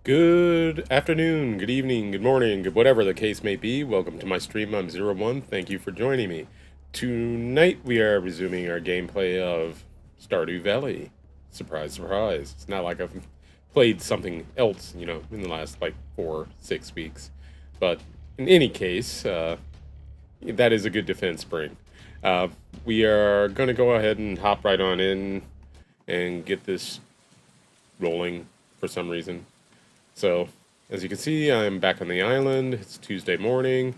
Good afternoon, good evening, good morning, good whatever the case may be. Welcome to my stream. I'm Zero One. Thank you for joining me. Tonight we are resuming our gameplay of Stardew Valley. Surprise, surprise. It's not like I've played something else, in the last like 4, 6 weeks. But in any case, that is a good defense spring. Uh, we are going to go ahead and hop right on in and get this rolling for some reason. So, as you can see, I'm back on the island. It's Tuesday morning.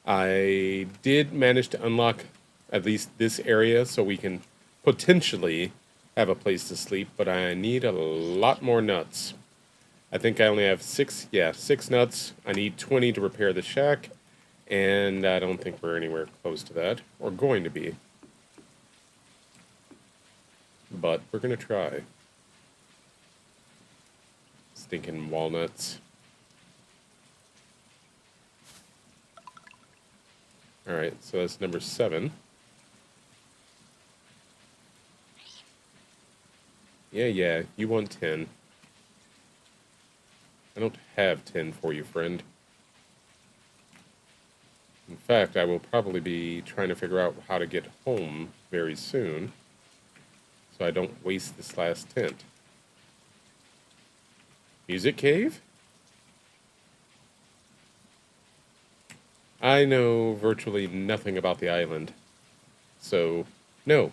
I did manage to unlock at least this area so we can potentially have a place to sleep, but I need a lot more nuts. I think I only have six nuts. I need 20 to repair the shack, and I don't think we're anywhere close to that, or going to be. But we're going to try. Stinking walnuts. Alright, so that's number 7. Yeah, you want 10. I don't have 10 for you, friend. In fact, I will probably be trying to figure out how to get home very soon, so I don't waste this last tent. Music cave? I know virtually nothing about the island, so no.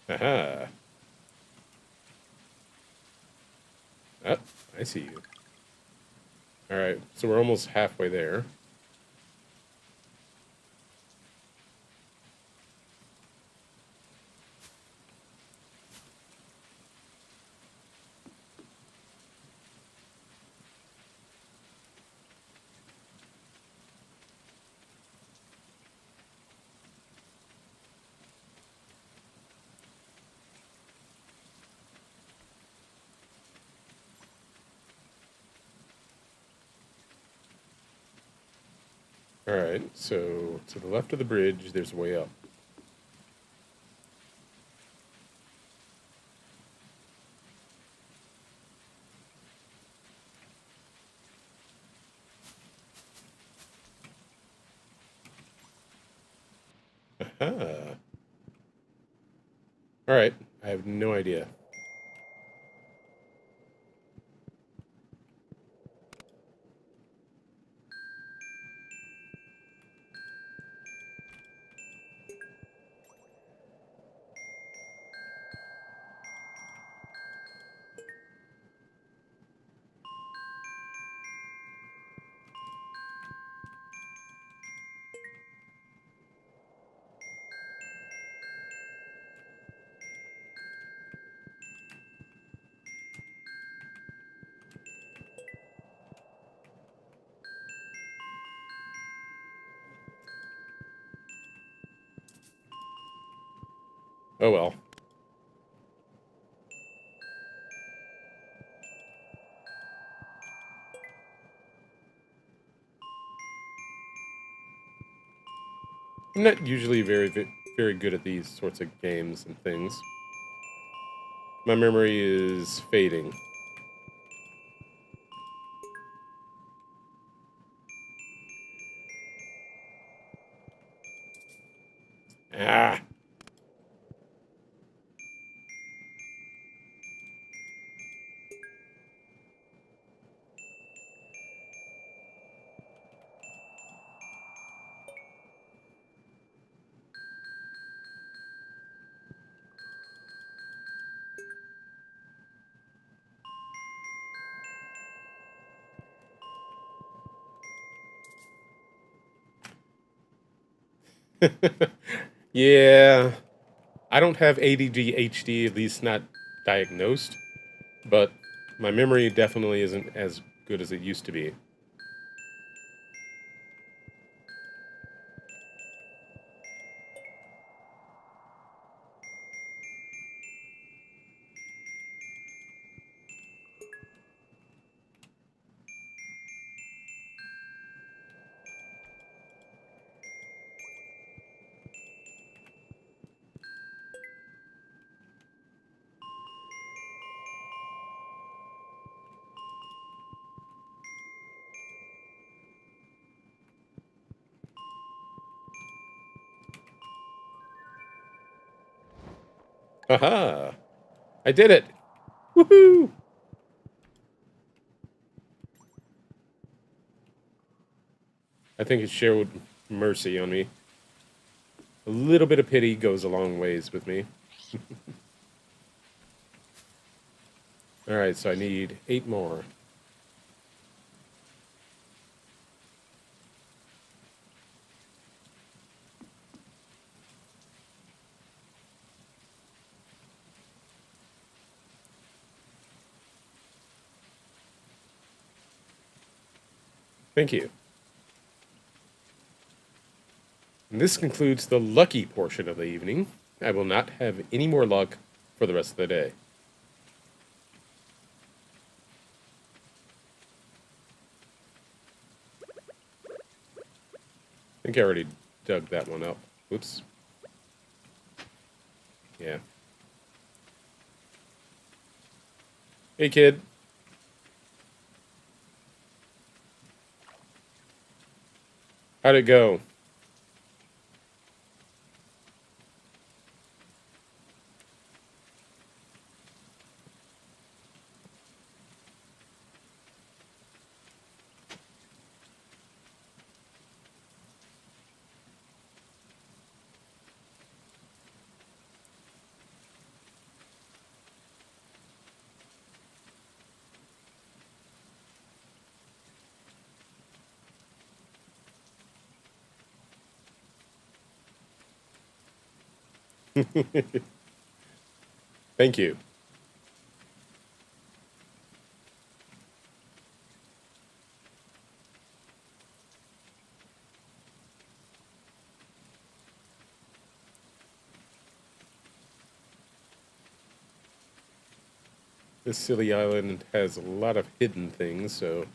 Aha. Ah, I see you. Alright, so we're almost halfway there. Alright, so to the left of the bridge, there's a way up. Aha. Alright, I have no idea. Oh well. I'm not usually very good at these sorts of games and things. My memory is fading. Ah! Yeah. I don't have ADHD, at least not diagnosed, but my memory definitely isn't as good as it used to be. Haha! I did it! Woohoo! I think it showed mercy on me. A little bit of pity goes a long ways with me. Alright, so I need 8 more. Thank you. And this concludes the lucky portion of the evening. I will not have any more luck for the rest of the day. I think I already dug that one up. Oops. Yeah. Hey, kid. How'd it go? Thank you. This silly island has a lot of hidden things, so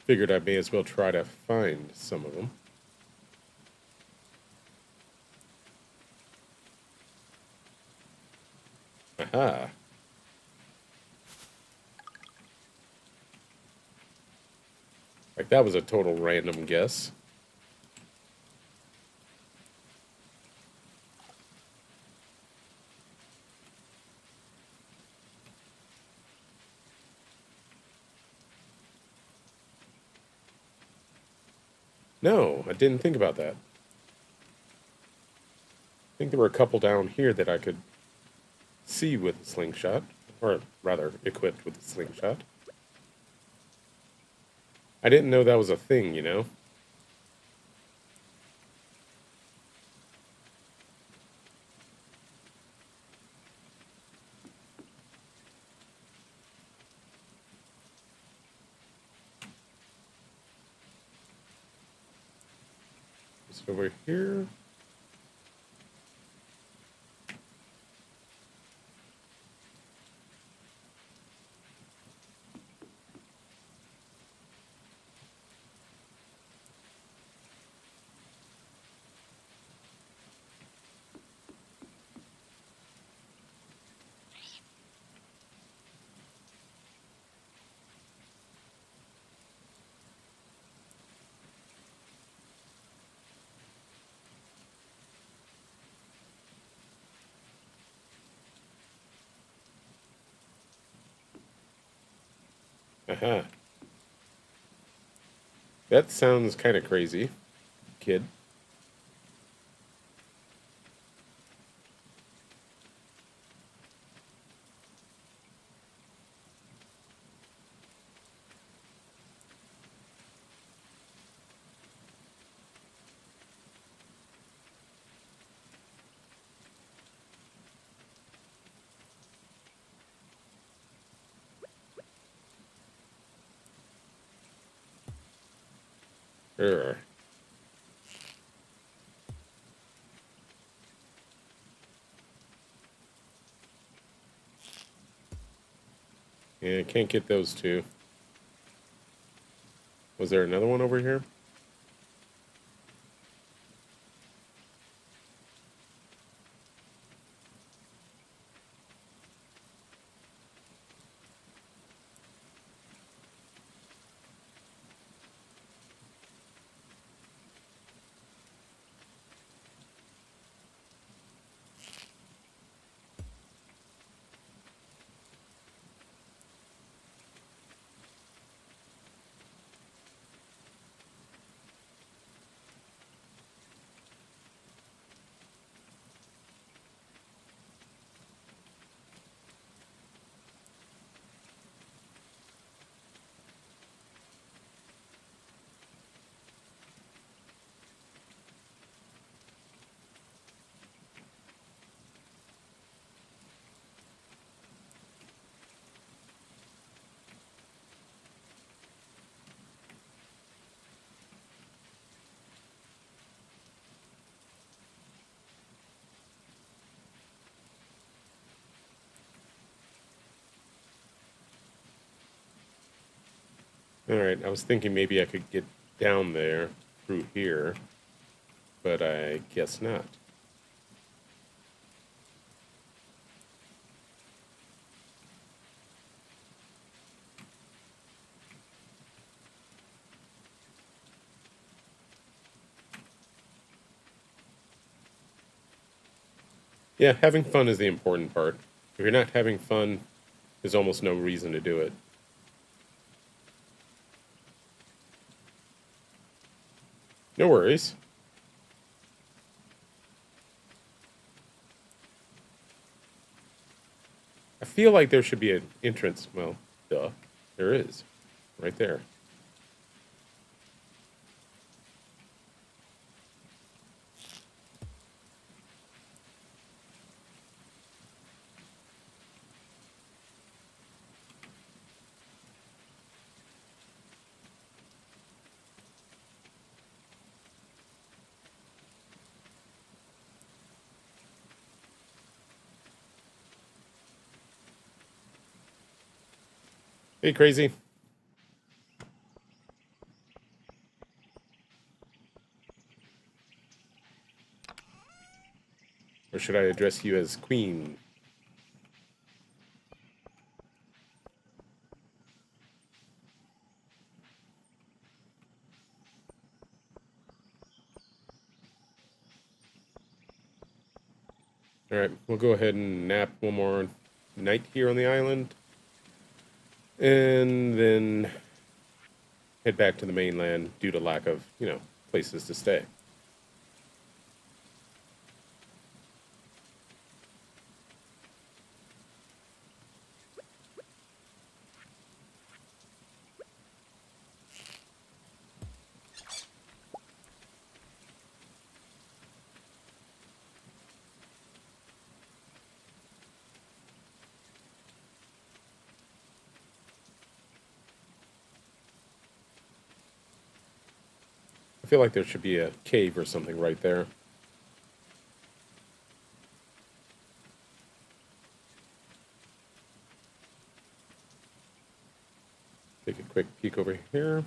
figured I may as well try to find some of them. Aha. Like, that was a total random guess. No, I didn't think about that. I think there were a couple down here that I could see with a slingshot. Or, rather, equipped with a slingshot. I didn't know that was a thing, you know? Just over here. Aha. That sounds kind of crazy, kid. Urgh. Yeah, I can't get those two. Was there another one over here? Alright, I was thinking maybe I could get down there through here, but I guess not. Yeah, having fun is the important part. If you're not having fun, there's almost no reason to do it. No worries. I feel like there should be an entrance. Well, duh. There is. Right there. Hey, crazy. Or should I address you as Queen? Alright, we'll go ahead and nap one more night here on the island. And then head back to the mainland due to lack of, places to stay. I feel like there should be a cave or something right there. Take a quick peek over here.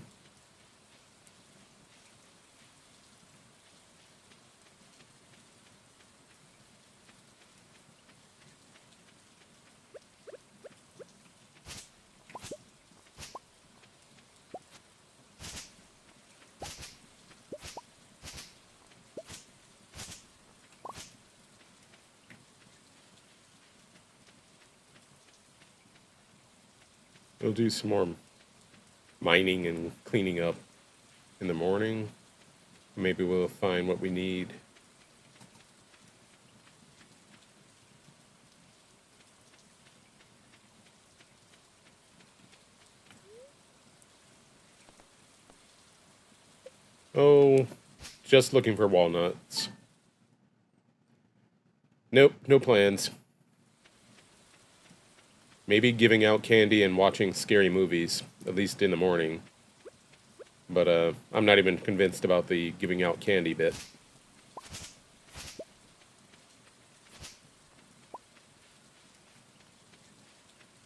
We'll do some more mining and cleaning up in the morning. Maybe we'll find what we need. Oh, just looking for walnuts. Nope, no plans. Maybe giving out candy and watching scary movies, at least in the morning. But I'm not even convinced about the giving out candy bit.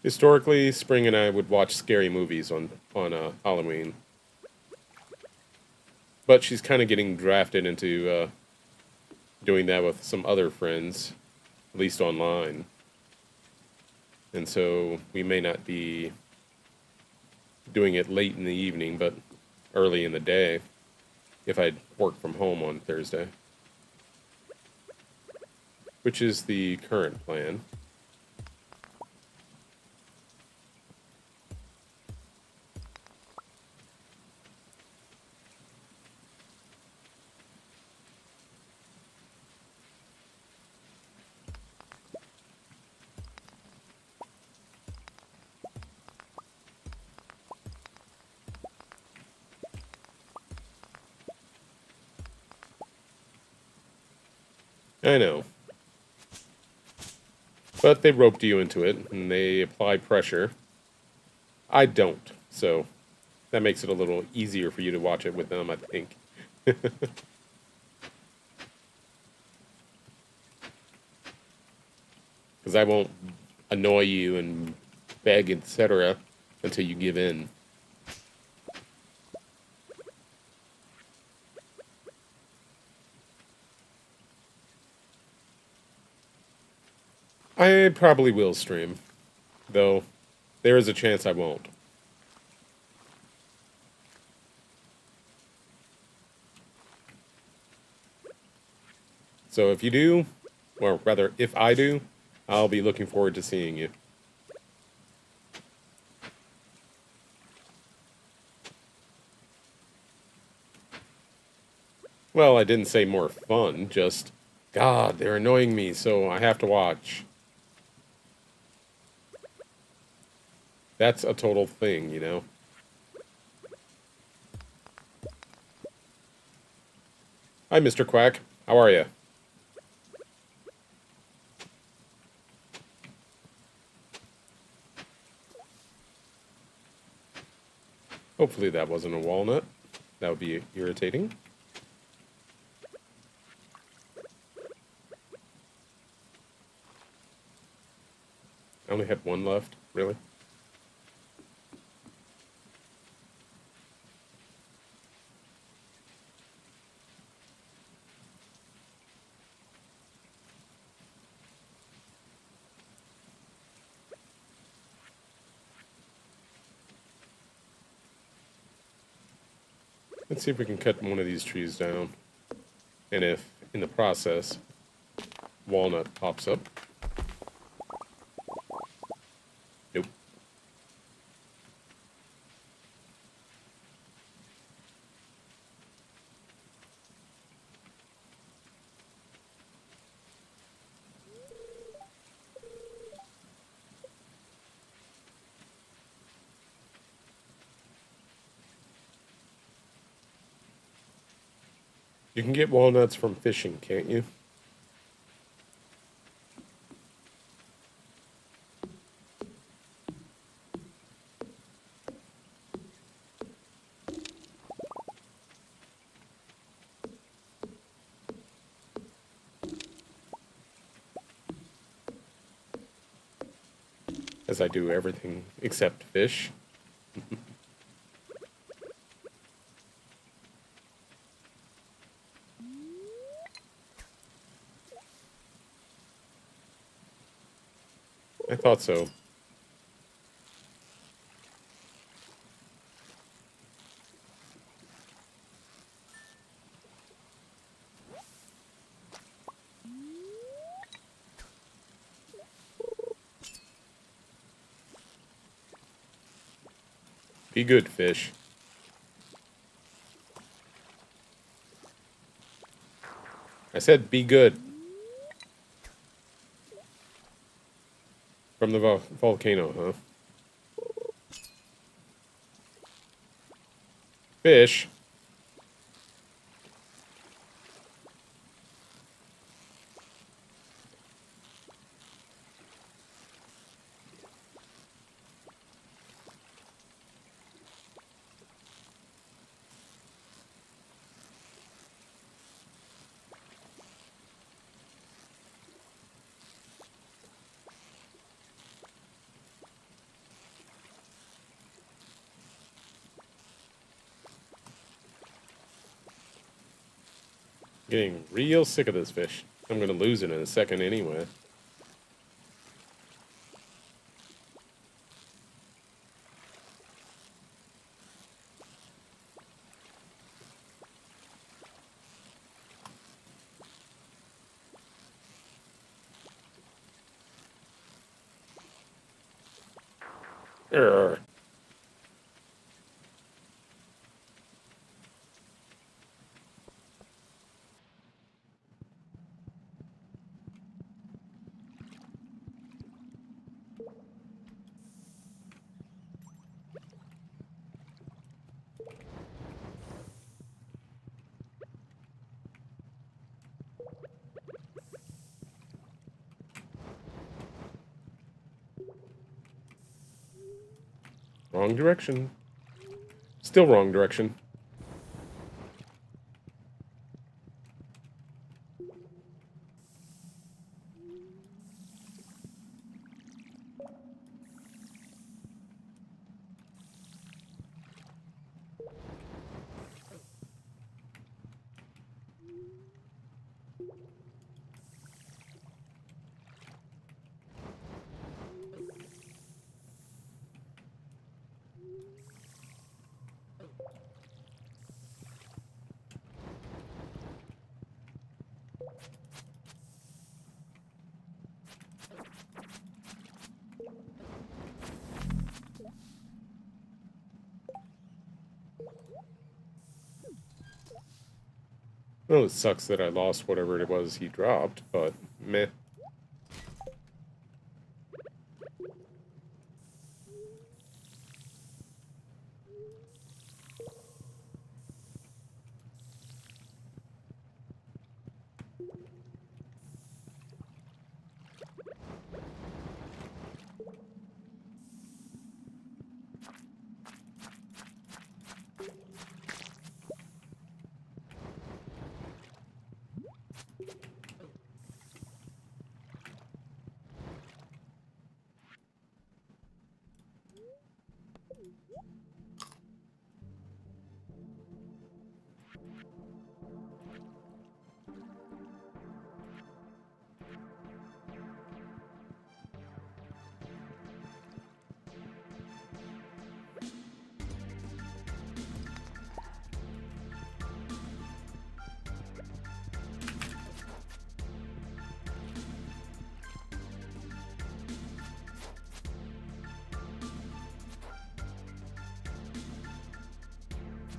Historically, Spring and I would watch scary movies on Halloween. But she's kind of getting drafted into doing that with some other friends, at least online. And so we may not be doing it late in the evening, but early in the day if I work from home on Thursday, which is the current plan. I know. But they roped you into it, and they apply pressure. I don't, so that makes it a little easier for you to watch it with them, I think. Because I won't annoy you and beg, etc., until you give in. I probably will stream, though there is a chance I won't. So if you do, or rather, if I do, I'll be looking forward to seeing you. Well, I didn't say more fun, just, God, they're annoying me, so I have to watch. That's a total thing, you know? Hi, Mr. Quack. How are you? Hopefully that wasn't a walnut. That would be irritating. I only had one left, really? Let's see if we can cut one of these trees down. And if, in the process, walnut pops up. Nope. You can get walnuts from fishing, can't you? As I do everything except fish. I thought so. Be good, fish. I said be good. From the volcano, huh? Fish. Getting real sick of this fish. I'm gonna lose it in a second anyway. Urgh. Wrong direction. Still wrong direction. Well, it sucks that I lost whatever it was he dropped, but meh.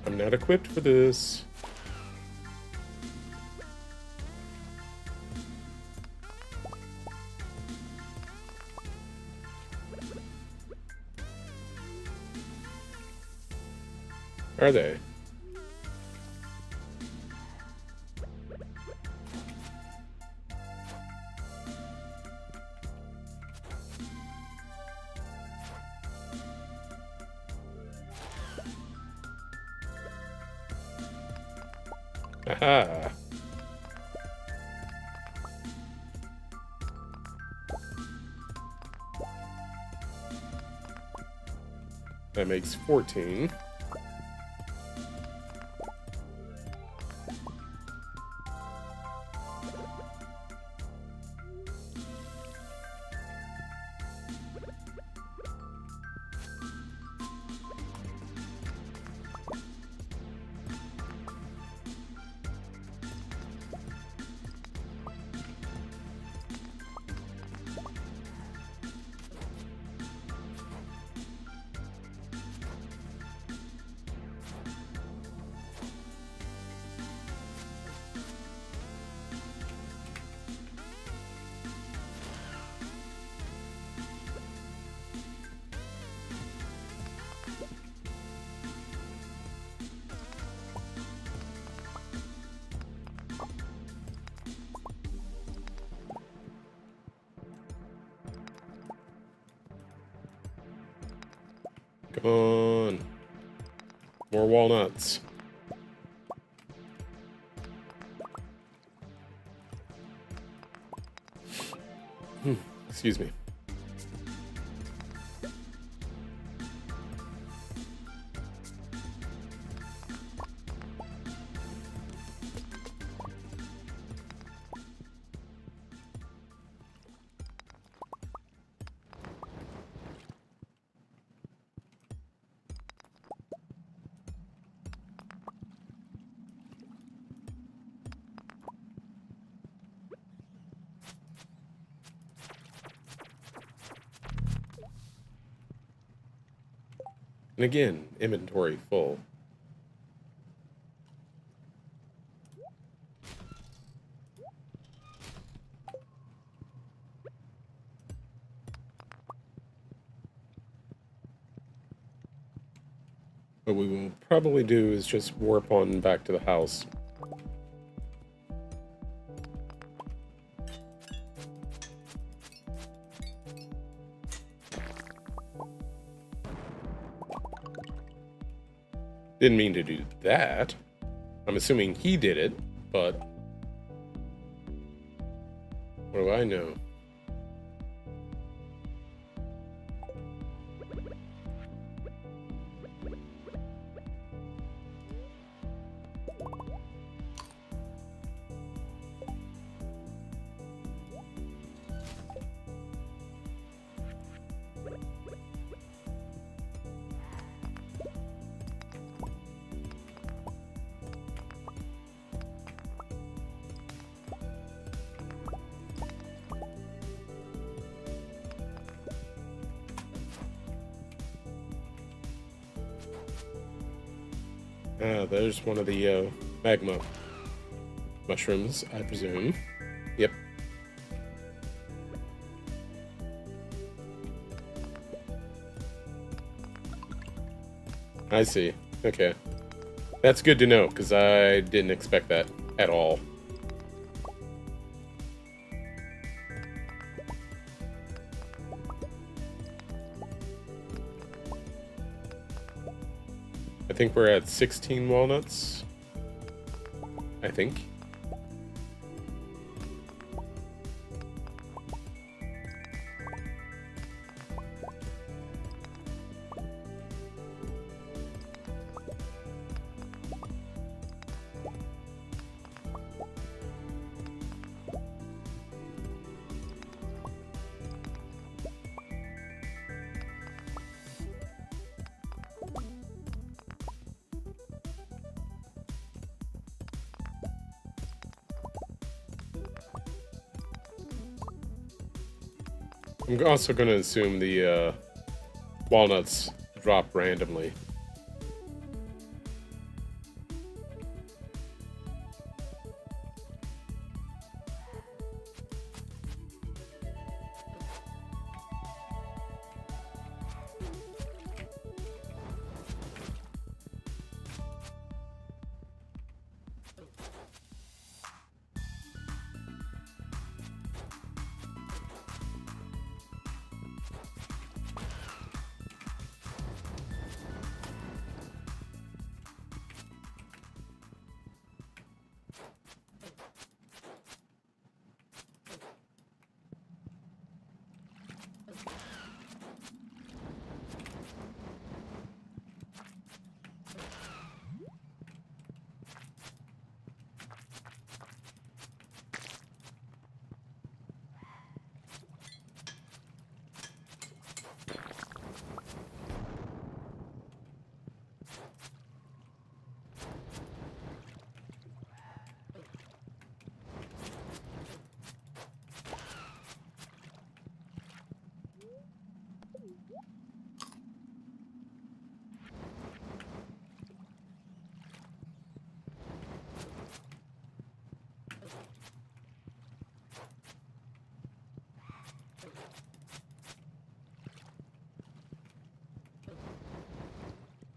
I'm not equipped for this. Are they? Aha! That makes 14. Come on. More walnuts. Excuse me. And again, inventory full. What we will probably do is just warp on back to the house. Didn't mean to do that. I'm assuming he did it, but what do I know? Ah, there's one of the magma mushrooms, I presume. Yep. I see. Okay. That's good to know, because I didn't expect that at all. I think we're at 16 walnuts. I think. I'm also going to assume the walnuts drop randomly.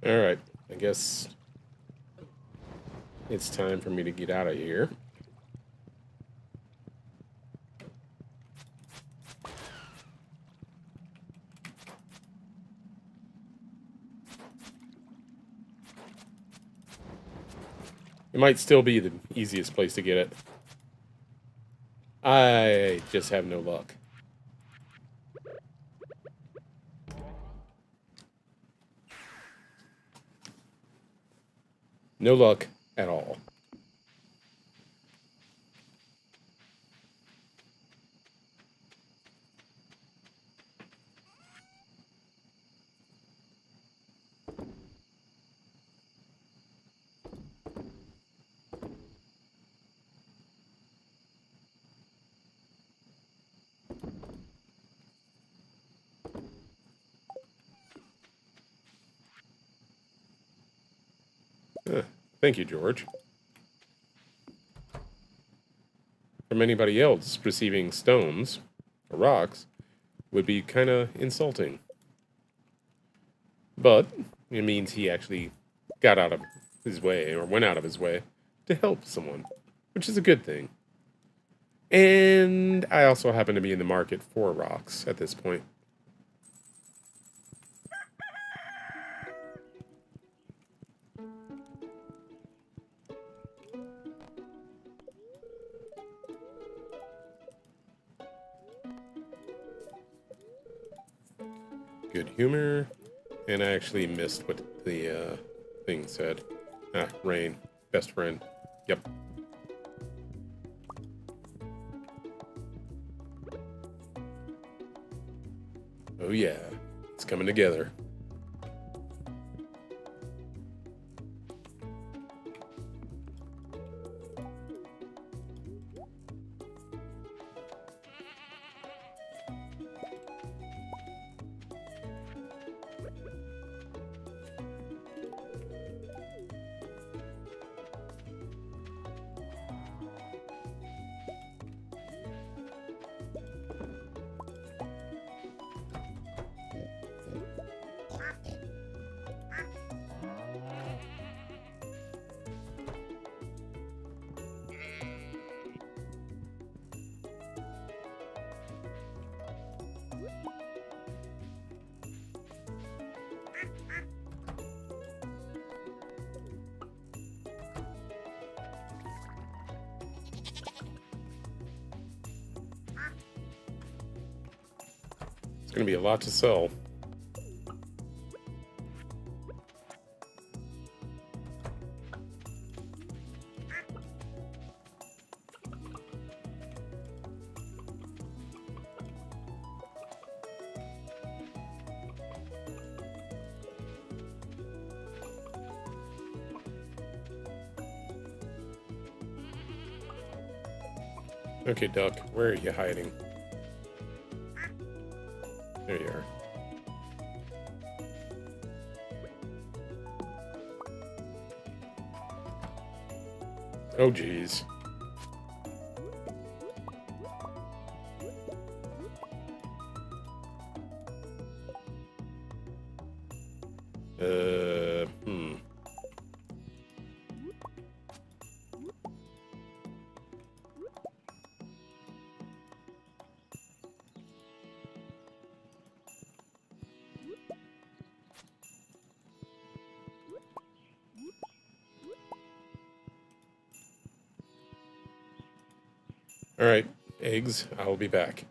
Alright, I guess it's time for me to get out of here. It might still be the easiest place to get it. I just have no luck. No luck at all. Thank you, George. From anybody else, receiving stones or rocks would be kind of insulting. But it means he actually got out of his way, or went out of his way, to help someone, which is a good thing. And I also happen to be in the market for rocks at this point. Good humor. And I actually missed what the thing said. Ah, rain. Best friend. Yep. Oh yeah. It's coming together. It's going to be a lot to sell. Okay, Duck, where are you hiding? There you are. Oh, geez. Hmm. Alright, eggs, I'll be back.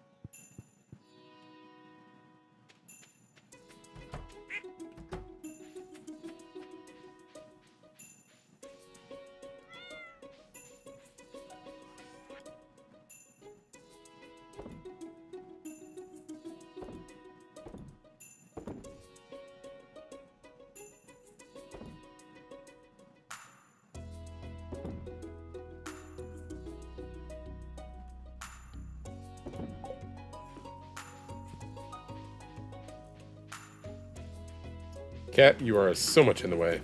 Cat, you are so much in the way.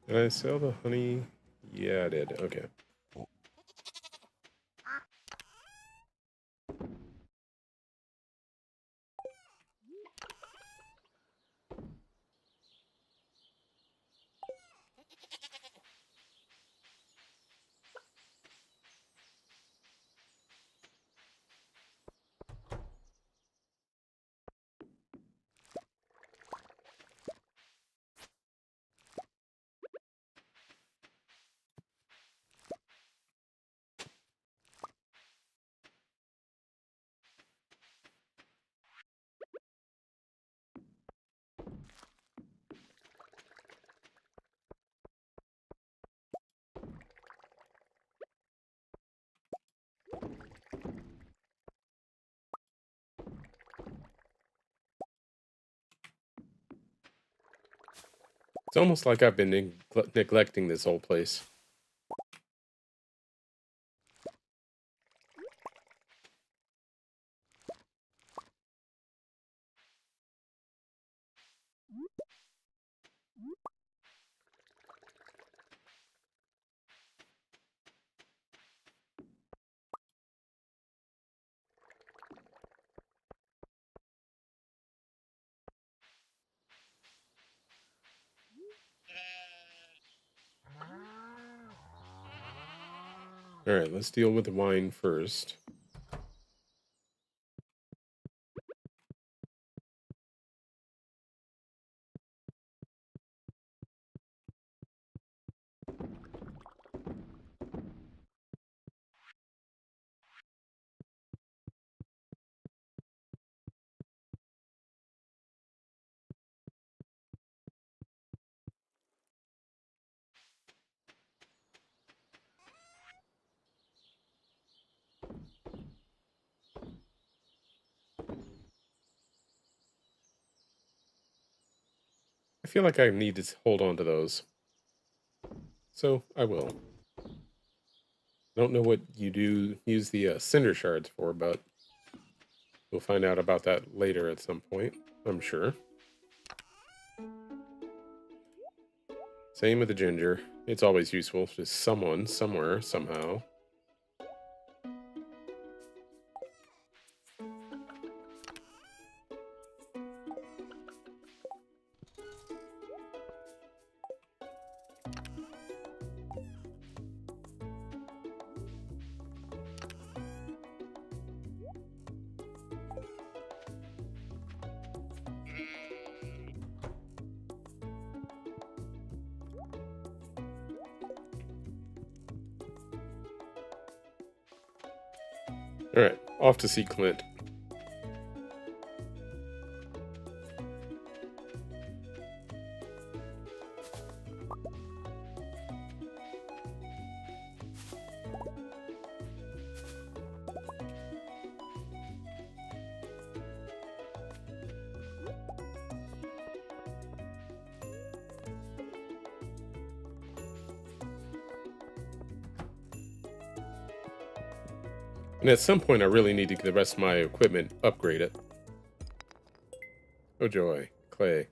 Did I sell the honey? Yeah, I did. Okay. It's almost like I've been neglecting this whole place. Alright, let's deal with the wine first. I feel like I need to hold on to those. So, I will. I don't know what you do use the cinder shards for, but we'll find out about that later at some point, I'm sure. Same with the ginger. It's always useful to someone, somewhere, somehow. Alright, off to see Clint. And at some point I really need to get the rest of my equipment upgraded. Oh joy, clay.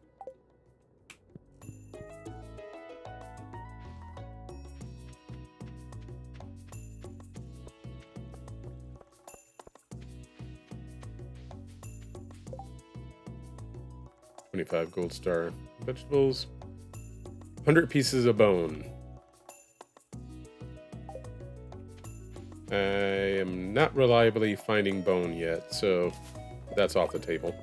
$25 gold star. Vegetables. 100 pieces of bone. I am not reliably finding bone yet, so that's off the table.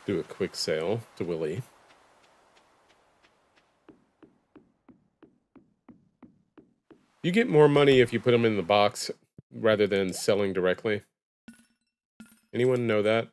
Do a quick sale to Willie. You get more money if you put them in the box rather than selling directly. Anyone know that?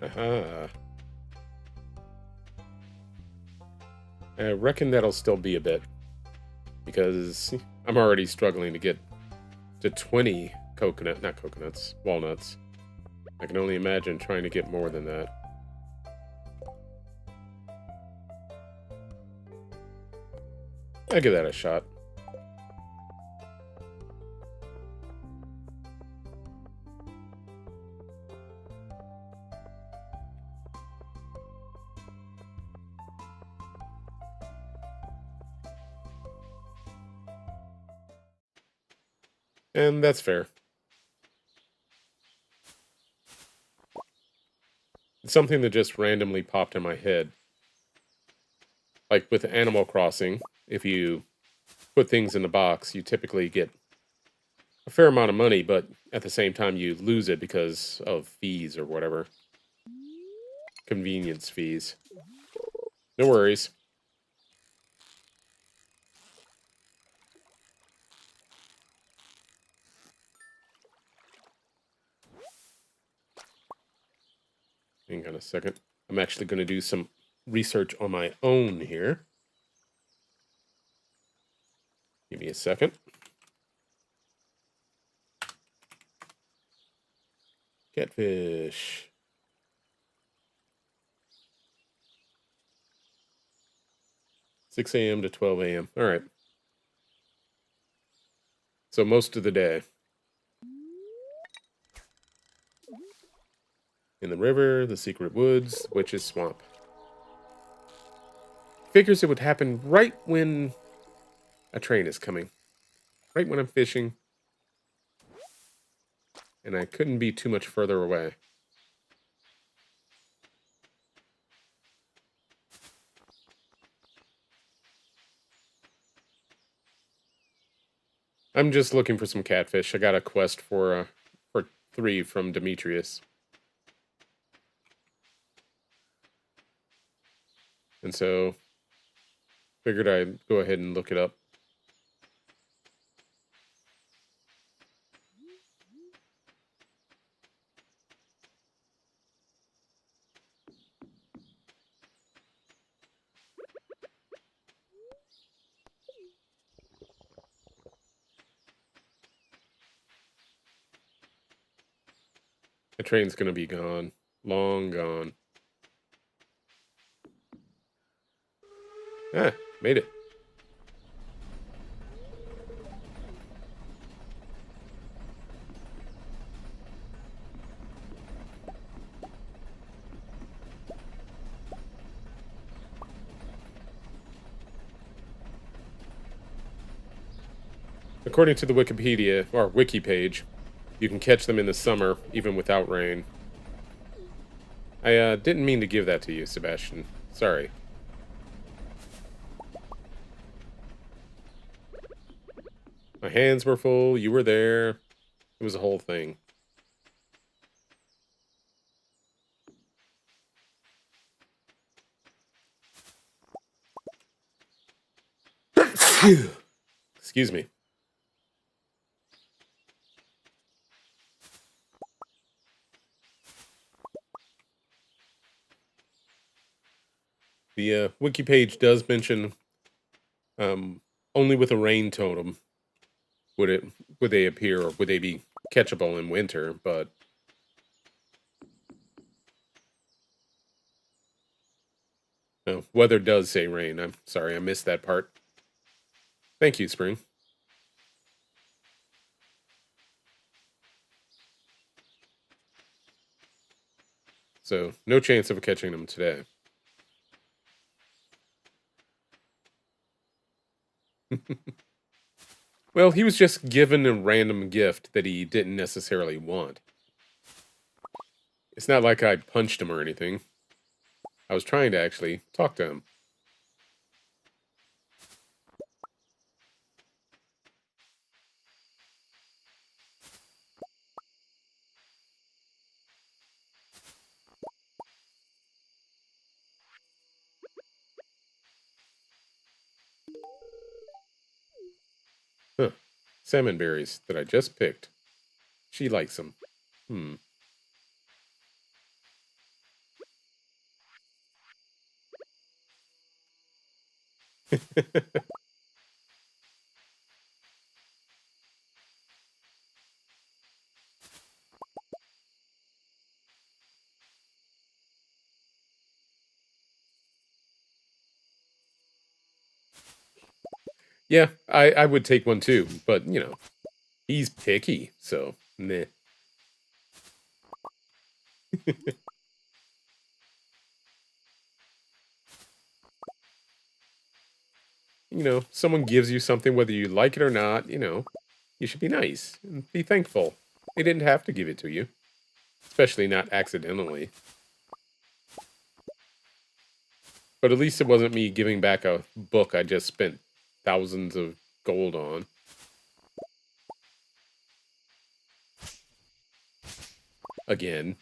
Aha. I reckon that'll still be a bit, because I'm already struggling to get to 20 not coconuts, walnuts. I can only imagine trying to get more than that. I'll give that a shot. And that's fair. It's something that just randomly popped in my head. Like with Animal Crossing, if you put things in the box, you typically get a fair amount of money, but at the same time you lose it because of fees or whatever. Convenience fees. No worries. Hang on a second. I'm actually going to do some research on my own here. Give me a second. Catfish. 6 a.m. to 12 a.m. All right. So most of the day. In the river, the secret woods, witch's swamp. Figures it would happen right when a train is coming. Right when I'm fishing. And I couldn't be too much further away. I'm just looking for some catfish. I got a quest for 3 from Demetrius. And so, figured I'd go ahead and look it up. The train's gonna be gone. Long gone. Ah, made it. According to the Wikipedia, or wiki page, you can catch them in the summer, even without rain. I didn't mean to give that to you, Sebastian. Sorry. My hands were full, you were there. It was a whole thing. Excuse me. The wiki page does mention only with a rain totem would they appear, or would they be catchable in winter, but no, weather does say rain. I'm sorry, I missed that part. Thank you, Spring. So, no chance of catching them today. Well, he was just given a random gift that he didn't necessarily want. It's not like I punched him or anything. I was trying to actually talk to him. Huh. Salmon berries that I just picked. She likes them. Hmm. Yeah, I would take one too, but you know, he's picky, so meh. You know, someone gives you something, whether you like it or not, you know, you should be nice and be thankful. They didn't have to give it to you, especially not accidentally. But at least it wasn't me giving back a book I just spent thousands of gold on. Again.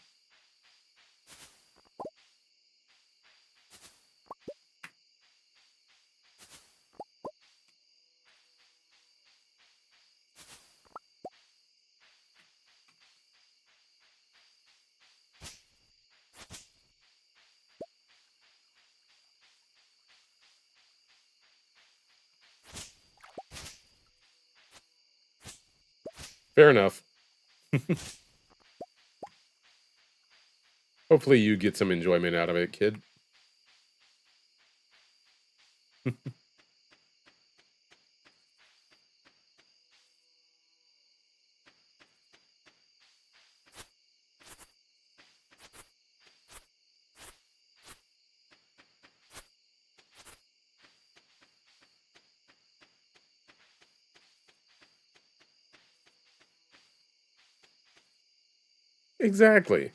Fair enough. Hopefully you get some enjoyment out of it, kid. Exactly.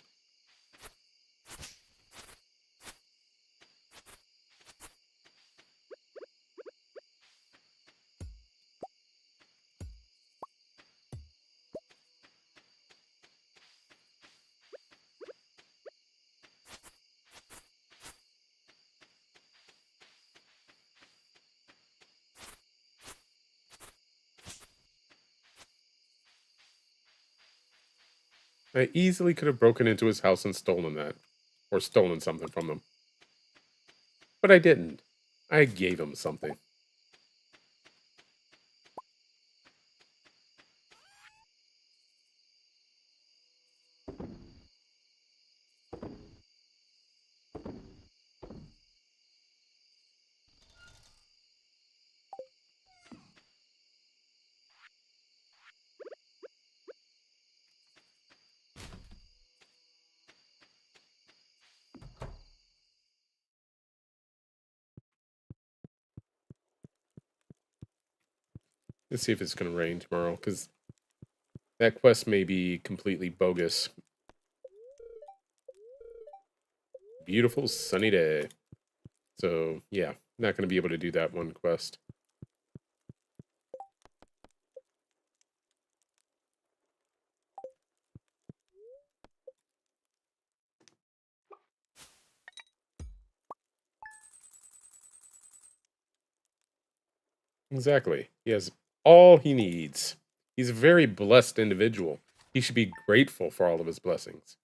I easily could have broken into his house and stolen that. Or stolen something from him. But I didn't. I gave him something. Let's see if it's going to rain tomorrow, because that quest may be completely bogus. Beautiful sunny day. So, yeah, not going to be able to do that one quest. Exactly. He has all he needs. He's a very blessed individual. He should be grateful for all of his blessings.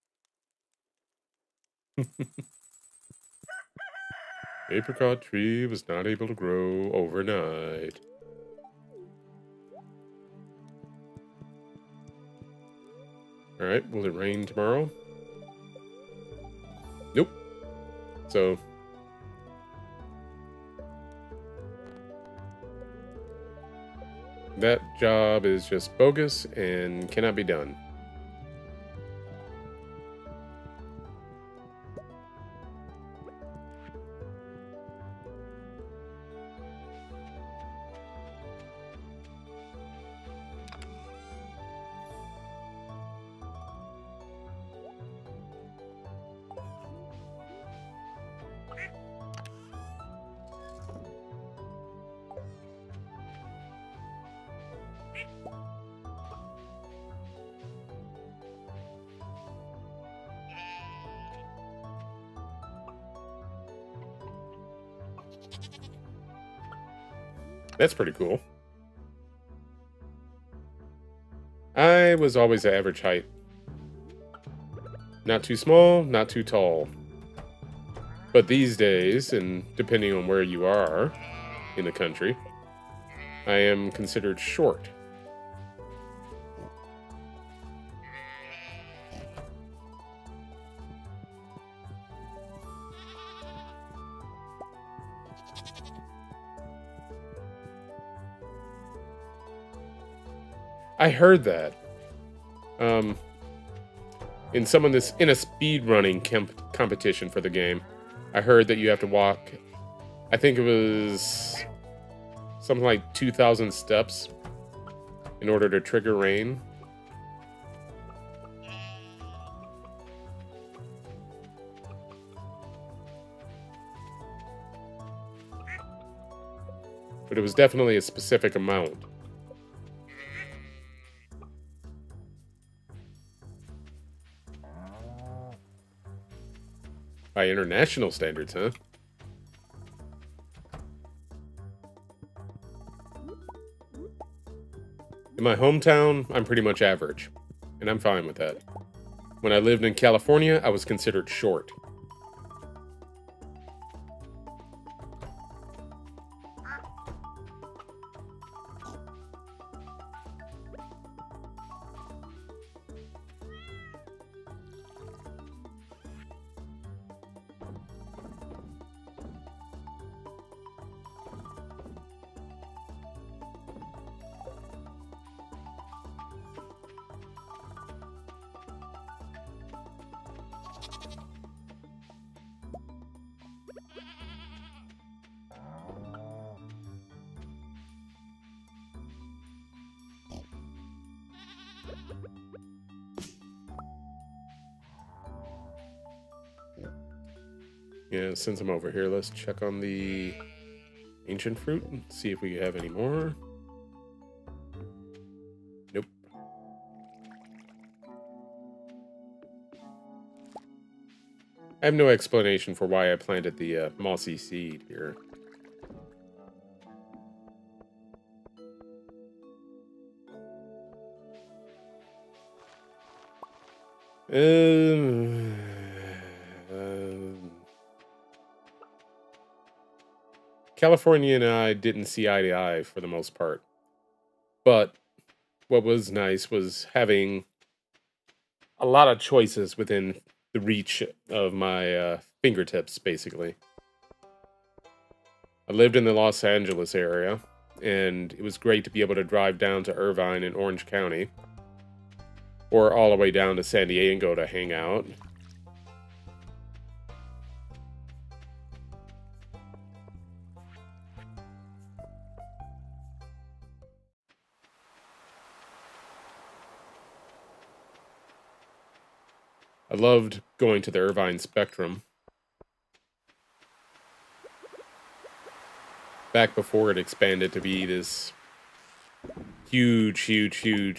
Apricot tree was not able to grow overnight. Alright, will it rain tomorrow? Nope. So, that job is just bogus and cannot be done. That's pretty cool. I was always the average height. Not too small, not too tall. But these days, and depending on where you are, in the country, I am considered short. I heard that. In in a speed running competition for the game, I heard that you have to walk. I think it was something like 2,000 steps in order to trigger rain. But it was definitely a specific amount. By international standards, huh? In my hometown, I'm pretty much average, and I'm fine with that. When I lived in California, I was considered short. Yeah, since I'm over here, let's check on the ancient fruit and see if we have any more. Nope. I have no explanation for why I planted the mossy seed here. Um, California and I didn't see eye to eye for the most part. But what was nice was having a lot of choices within the reach of my fingertips, basically. I lived in the Los Angeles area, and it was great to be able to drive down to Irvine in Orange County, or all the way down to San Diego to hang out. I loved going to the Irvine Spectrum. Back before it expanded to be this huge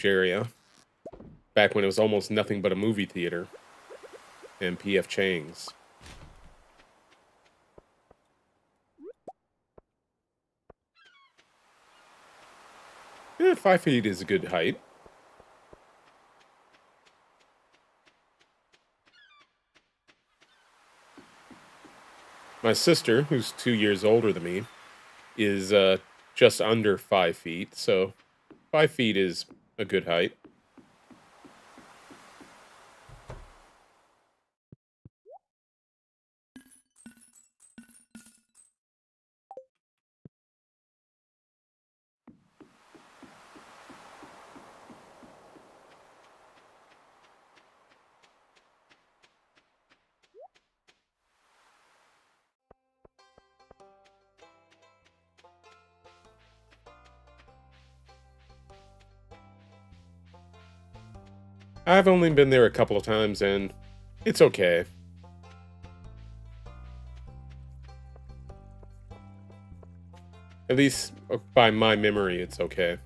area. Back when it was almost nothing but a movie theater. And P.F. Chang's. Yeah, 5 feet is a good height. My sister, who's 2 years older than me, is just under 5 feet, so 5 feet is a good height. I've only been there a couple of times, and it's okay. At least by my memory, it's okay.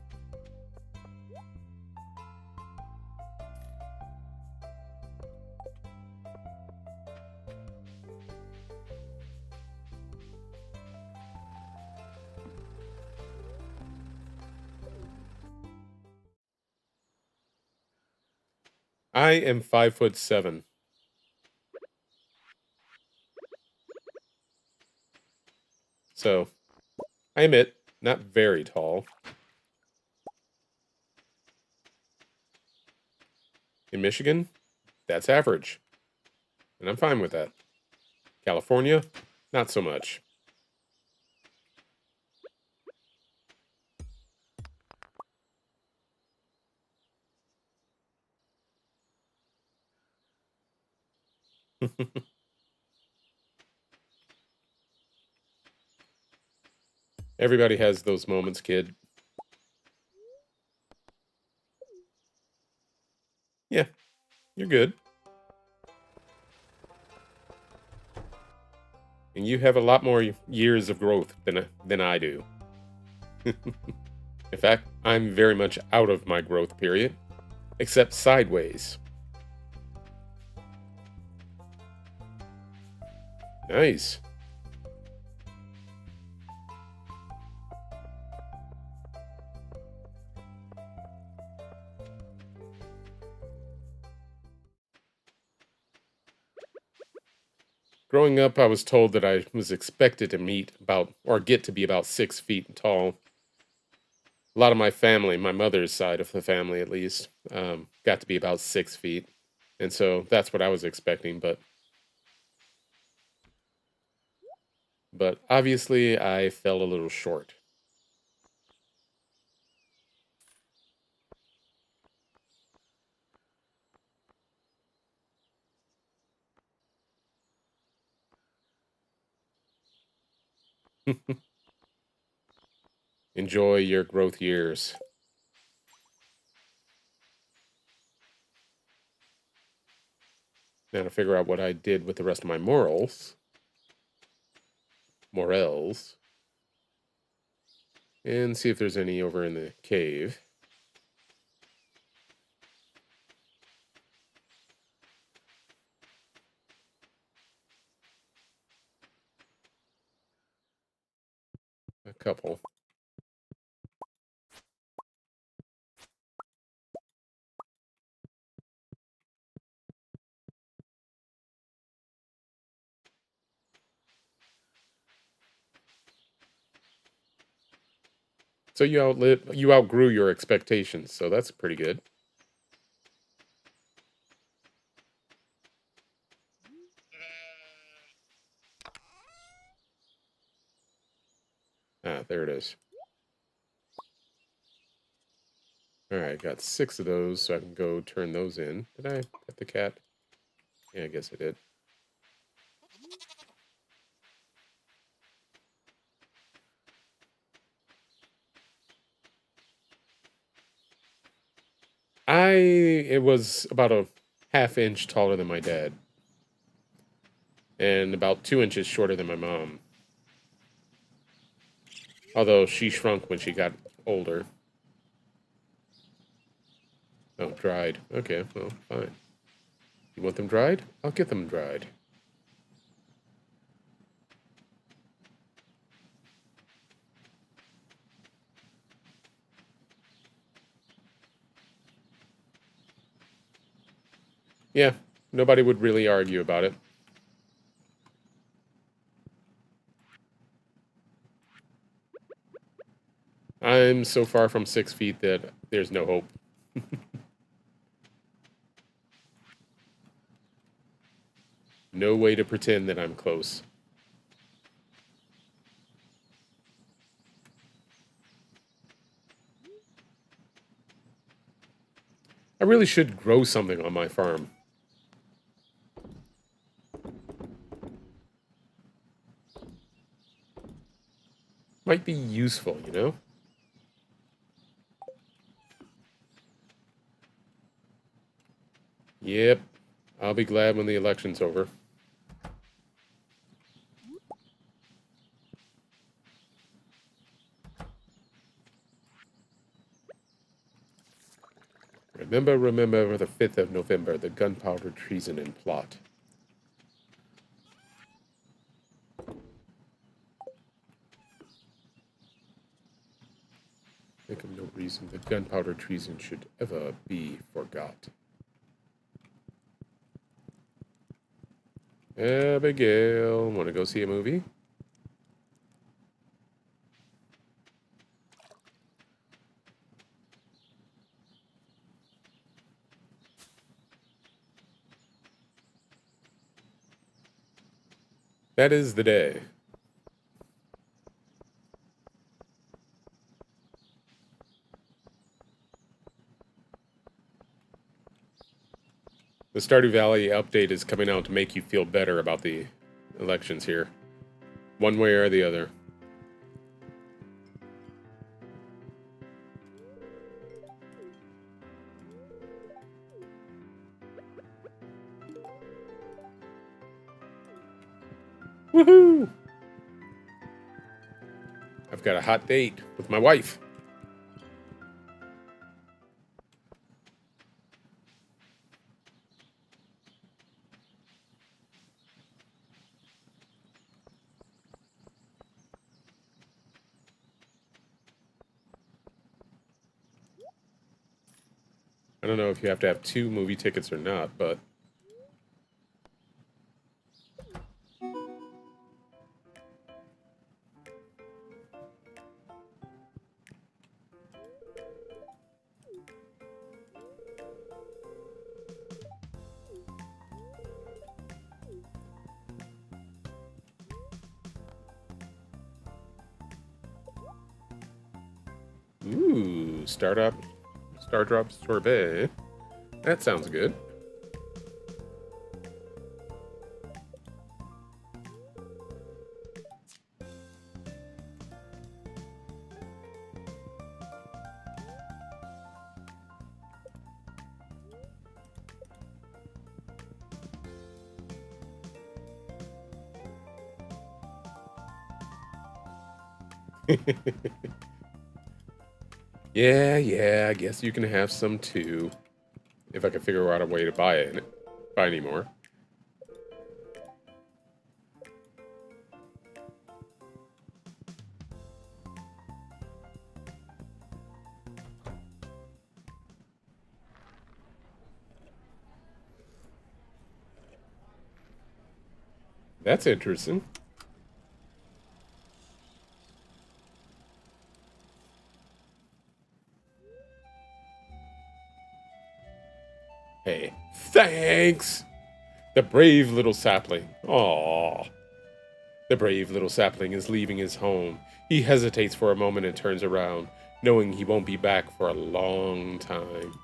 I am 5'7". So I admit, not very tall. In Michigan, that's average, and I'm fine with that. California, not so much. Everybody has those moments, kid. Yeah, you're good. And you have a lot more years of growth than I do. In fact, I'm very much out of my growth period, except sideways. Nice. Growing up, I was told that I was expected to meet about, or get to be about 6 feet tall. A lot of my family, my mother's side of the family at least, got to be about 6 feet. And so that's what I was expecting, but obviously I fell a little short. Enjoy your growth years. Now to figure out what I did with the rest of my morels, and see if there's any over in the cave. A couple. So you outgrew your expectations, so that's pretty good. Ah, there it is. Alright, got 6 of those, so I can go turn those in. Did I pet the cat? Yeah, I guess I did. It was about a ½ inch taller than my dad, and about 2 inches shorter than my mom. Although she shrunk when she got older. Oh, dried. Okay, well, fine. You want them dried? I'll get them dried. Yeah, nobody would really argue about it. I'm so far from 6 feet that there's no hope. No way to pretend that I'm close. I really should grow something on my farm. Might be useful, you know? Yep. I'll be glad when the election's over. Remember the 5th of November, the gunpowder treason and plot. Think of no reason that gunpowder treason should ever be forgot. Abigail, want to go see a movie? That is the day. The Stardew Valley update is coming out to make you feel better about the elections here. One way or the other. Woohoo! I've got a hot date with my wife. I don't know if you have to have 2 movie tickets or not, but... Ooh, Stardrop Sorbet. That sounds good. Yeah, I guess you can have some too. If I can figure out a way to buy any more. That's interesting. Hey, thanks! The brave little sapling. Aww. The brave little sapling is leaving his home. He hesitates for a moment and turns around, knowing he won't be back for a long time.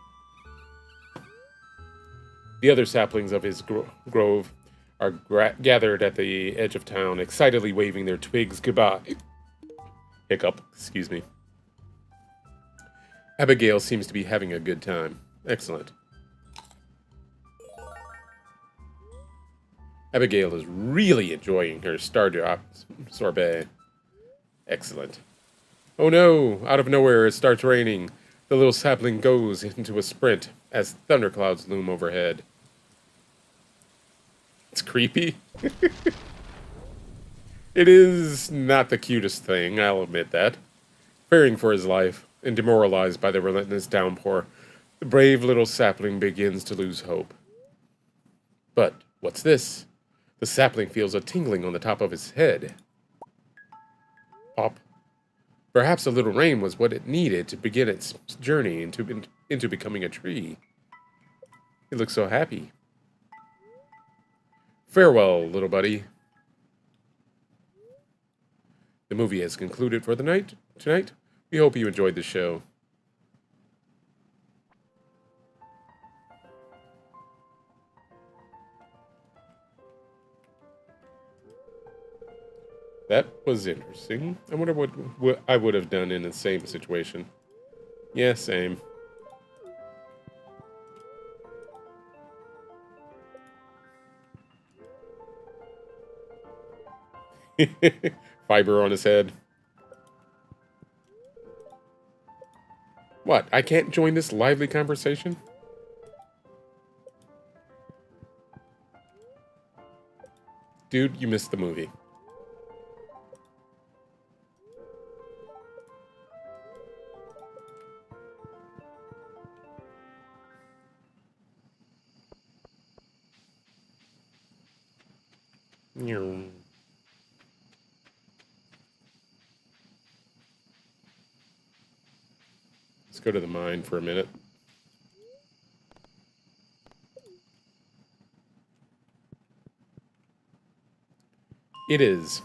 The other saplings of his grove are gathered at the edge of town, excitedly waving their twigs goodbye. Hiccup, excuse me. Abigail seems to be having a good time. Excellent. Abigail is really enjoying her Stardew Sorbet. Excellent. Oh no! Out of nowhere, it starts raining. The little sapling goes into a sprint as thunderclouds loom overhead. It's creepy. It is not the cutest thing, I'll admit that. Fearing for his life, and demoralized by the relentless downpour, the brave little sapling begins to lose hope. But what's this? The sapling feels a tingling on the top of his head. Pop. Perhaps a little rain was what it needed to begin its journey into becoming a tree. He looks so happy. Farewell, little buddy. The movie has concluded for the night tonight. We hope you enjoyed the show. That was interesting. I wonder what I would have done in the same situation. Yeah, same. Fiber on his head. What? I can't join this lively conversation? Dude, you missed the movie. Let's go to the mine for a minute. It is.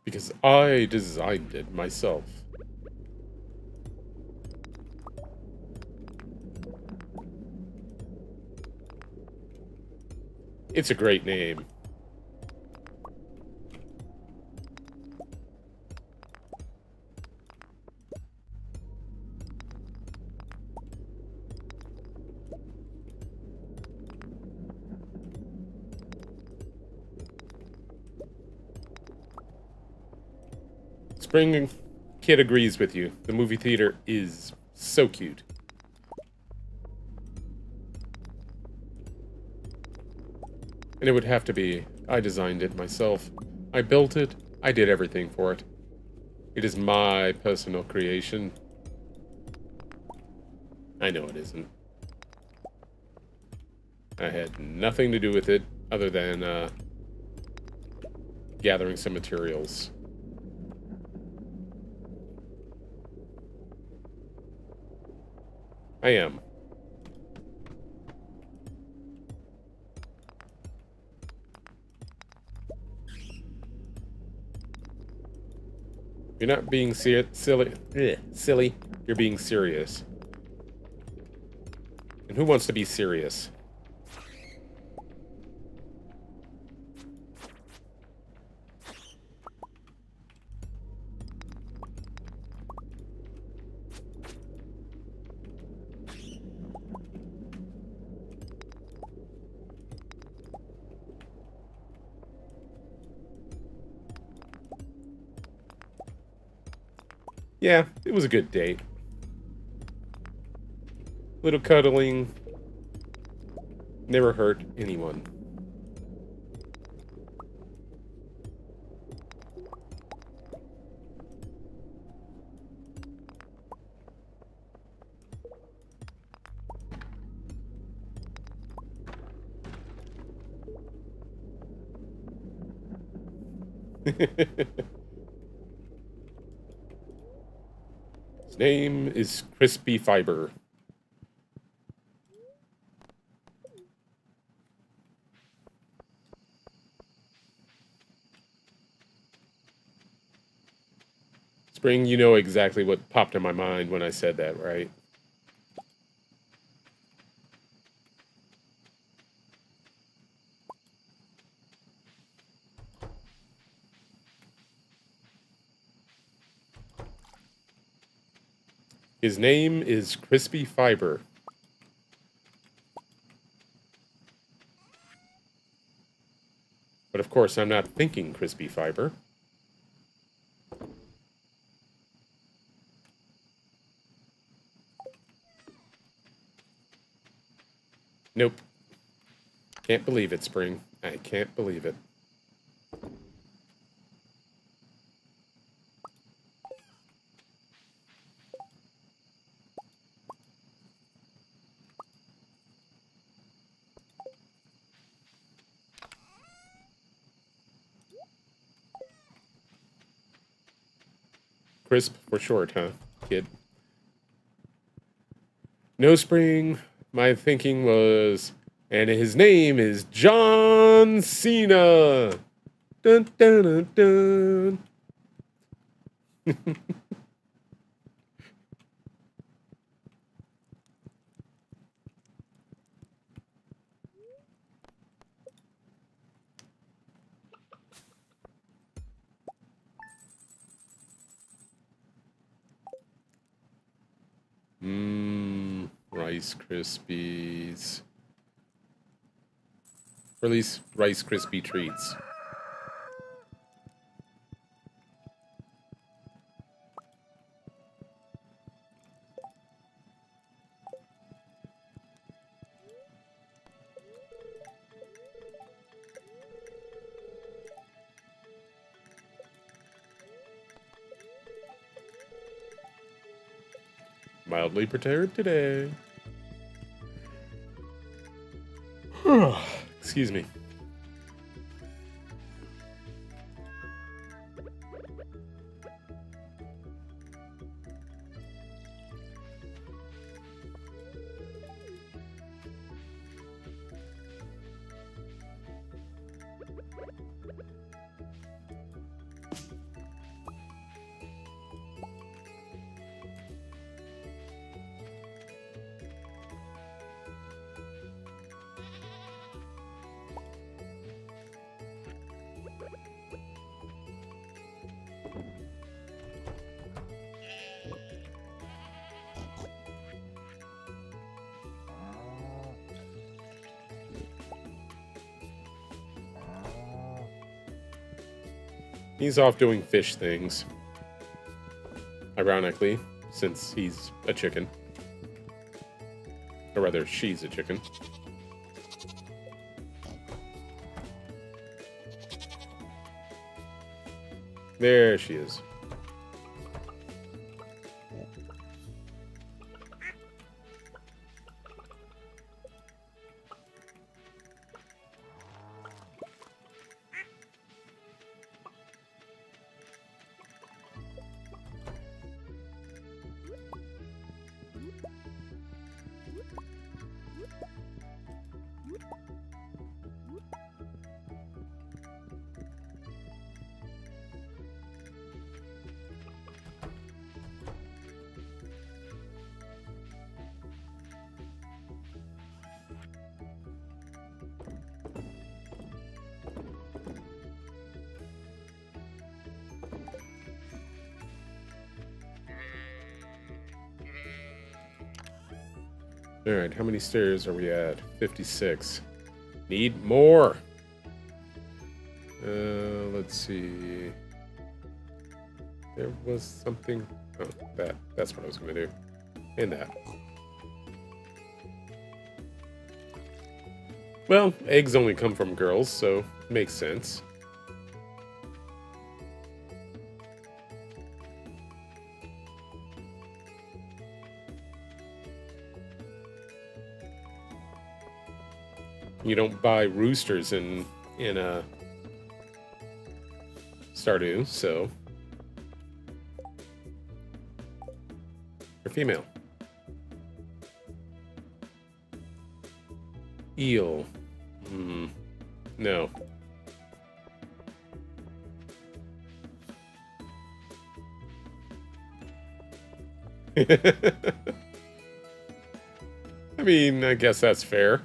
Because I designed it myself. It's a great name. Spring Kid agrees with you. The movie theater is so cute. And it would have to be. I designed it myself. I built it. I did everything for it. It is my personal creation. I know it isn't. I had nothing to do with it other than gathering some materials. I am. You're not being silly. Silly. You're being serious. And who wants to be serious? Yeah, it was a good date. Little cuddling. Never hurt anyone. His name is Crispy Fiber. Spring, you know exactly what popped in my mind when I said that, right? His name is Crispy Fiber. But of course, I'm not thinking Crispy Fiber. Nope. Can't believe it, Spring. I can't believe it. Crisp for short, huh, kid? No, Spring. My thinking was, and his name is John Cena. Dun dun dun dun. Rice Krispies. Or at least Rice Krispie treats. Mildly perturbed today. Excuse me. He's off doing fish things. Ironically, since he's a chicken. Or rather, she's a chicken. There she is. Alright, how many stairs are we at? 56. Need more! Let's see... There was something... Oh, that's what I was gonna do. And that. Well, eggs only come from girls, so makes sense. You don't buy roosters in Stardew, so they're female. Eel. No. I mean, I guess that's fair.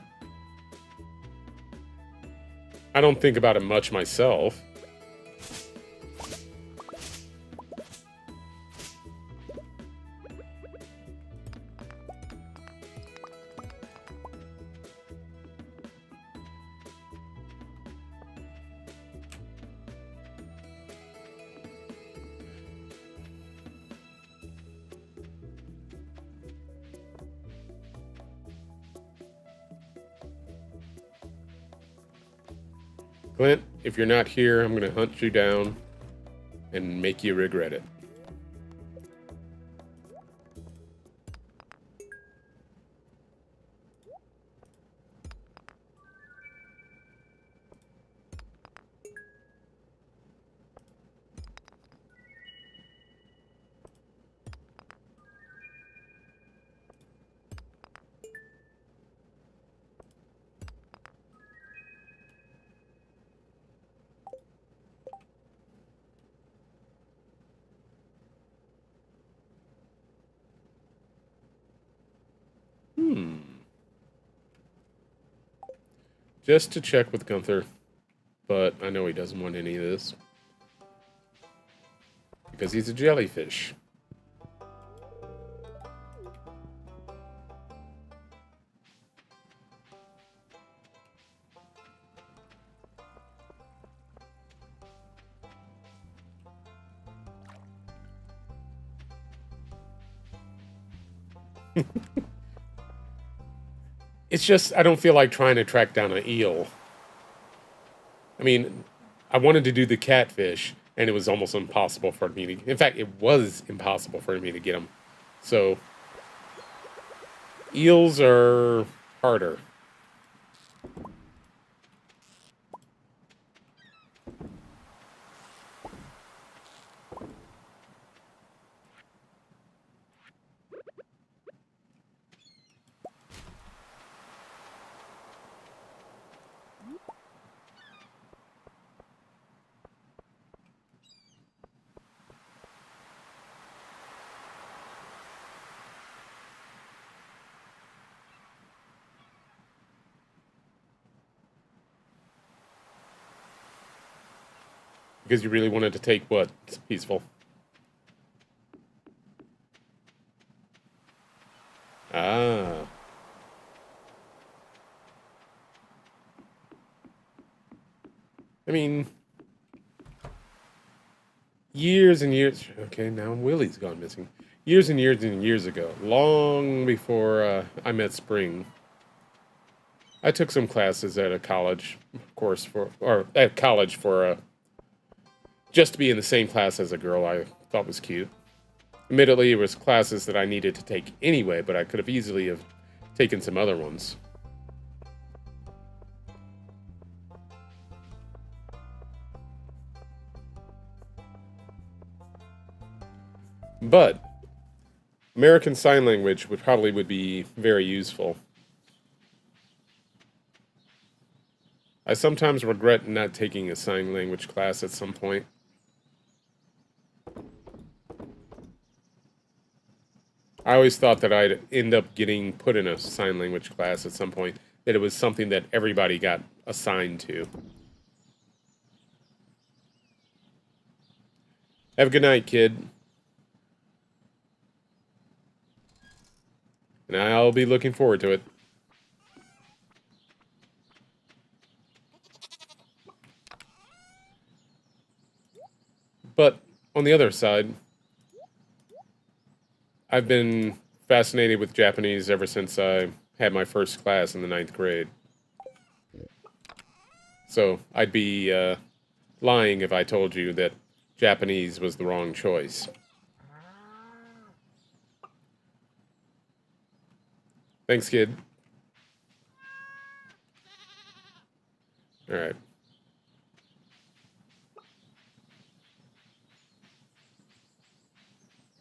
I don't think about it much myself. Clint, if you're not here, I'm going to hunt you down and make you regret it. Just to check with Gunther, but I know he doesn't want any of this. Because he's a jellyfish. It's just, I don't feel like trying to track down an eel. I mean, I wanted to do the catfish, and it was almost impossible for me to... In fact, it was impossible for me to get them. So, eels are harder. Because you really wanted to take what? It's peaceful. Ah. I mean... years and years. Okay, now Willie's gone missing. Years and years ago, long before I met Spring, I took some classes at a college course or at college for just to be in the same class as a girl I thought was cute. Admittedly, it was classes that I needed to take anyway, but I could have easily have taken some other ones. But American Sign Language would be very useful. I sometimes regret not taking a sign language class at some point. I always thought that I'd end up getting put in a sign language class at some point, that it was something that everybody got assigned to. Have a good night, kid. And I'll be looking forward to it. But on the other side, I've been fascinated with Japanese ever since I had my first class in the 9th grade. So I'd be lying if I told you that Japanese was the wrong choice. Thanks, kid. Alright.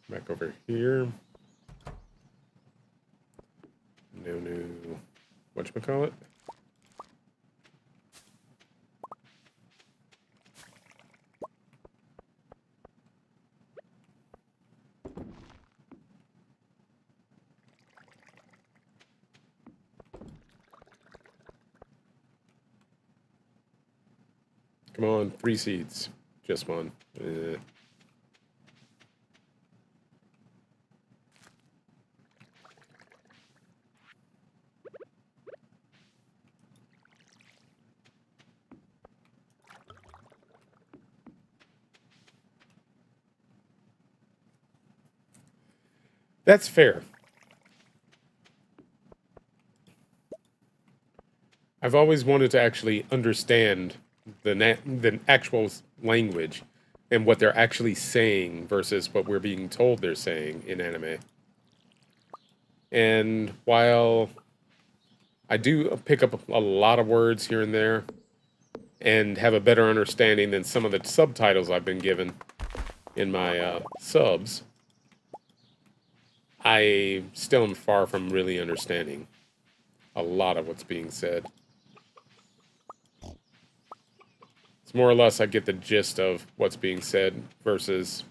Back over here. No. Whatchamacallit? Come on, 3 seeds. Just one. That's fair. I've always wanted to actually understand the actual language and what they're actually saying versus what we're being told they're saying in anime. And while I do pick up a lot of words here and there and have a better understanding than some of the subtitles I've been given in my subs, I still am far from really understanding a lot of what's being said. It's more or less I get the gist of what's being said versus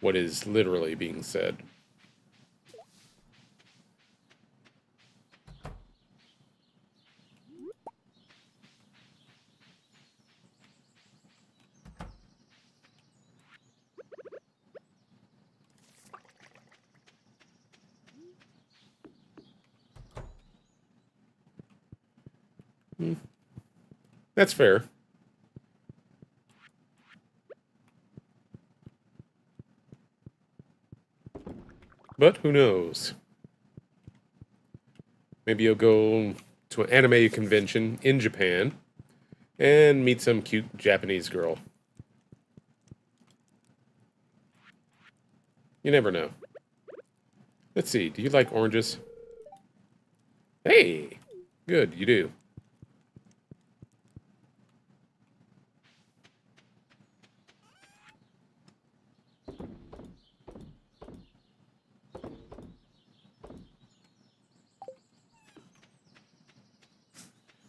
what is literally being said. That's fair. But who knows? Maybe you'll go to an anime convention in Japan and meet some cute Japanese girl. You never know. Let's see, do you like oranges? Hey! Good, you do.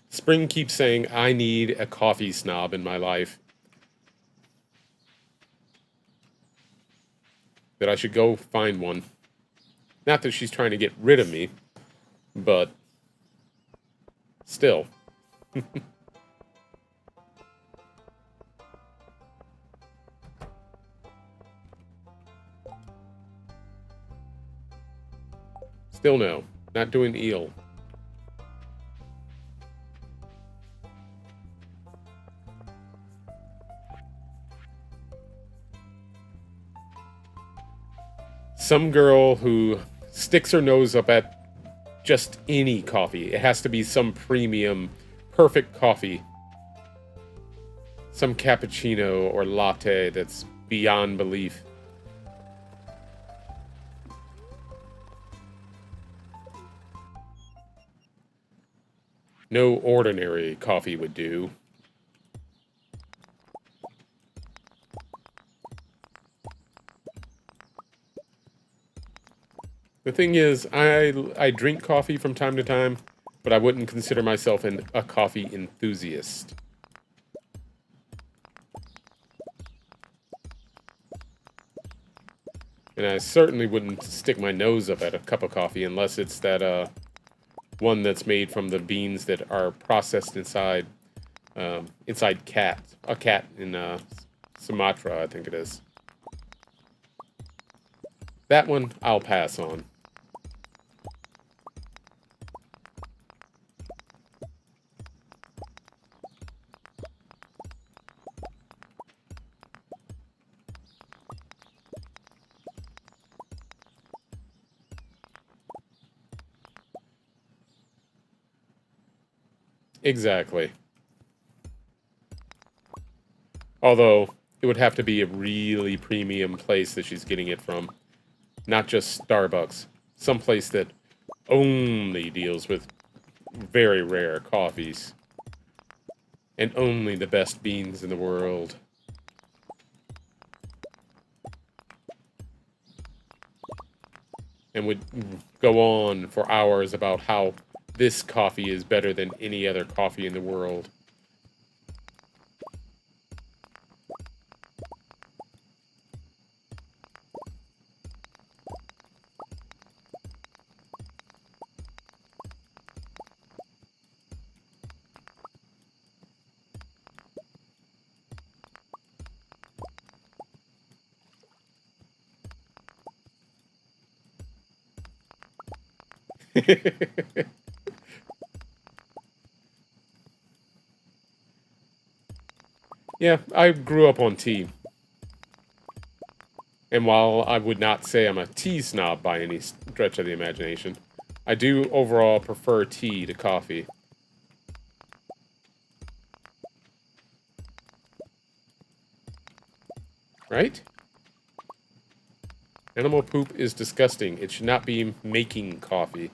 Spring keeps saying, I need a coffee snob in my life. That I should go find one. Not that she's trying to get rid of me, but still. Still no. Not doing eel. some girl who sticks her nose up at just any coffee. It has to be some premium, perfect coffee. Some cappuccino or latte that's beyond belief. No ordinary coffee would do. The thing is, I drink coffee from time to time, but I wouldn't consider myself a coffee enthusiast. And I certainly wouldn't stick my nose up at a cup of coffee unless it's that one that's made from the beans that are processed inside inside a cat in Sumatra, I think it is. That one I'll pass on. Exactly. Although, it would have to be a really premium place that she's getting it from. Not just Starbucks. Some place that only deals with very rare coffees. And only the best beans in the world. And would go on for hours about how this coffee is better than any other coffee in the world. Yeah, I grew up on tea. And while I would not say I'm a tea snob by any stretch of the imagination, I do overall prefer tea to coffee. Right? Animal poop is disgusting. It should not be making coffee.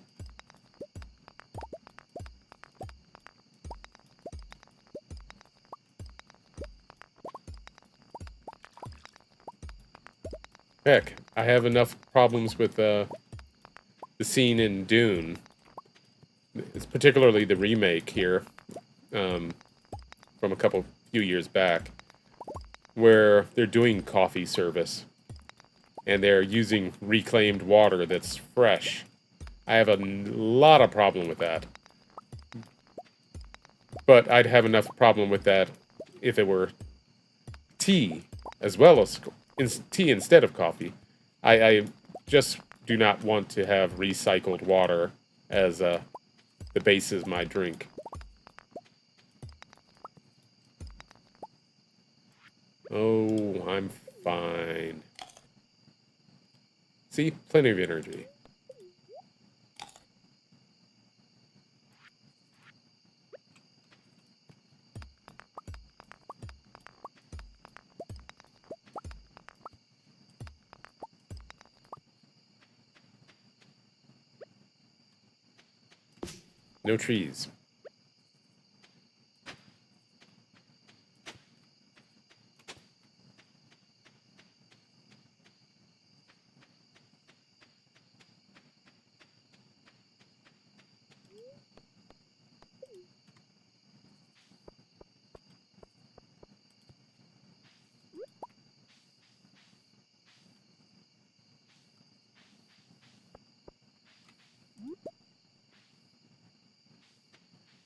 Heck, I have enough problems with the scene in Dune. It's particularly the remake here, from a few years back, where they're doing coffee service, and they're using reclaimed water that's fresh. I have a lot of problem with that. But I'd have enough problem with that if it were tea, as well as tea instead of coffee. I just do not want to have recycled water as the base of my drink. Oh, I'm fine. See? Plenty of energy. No trees.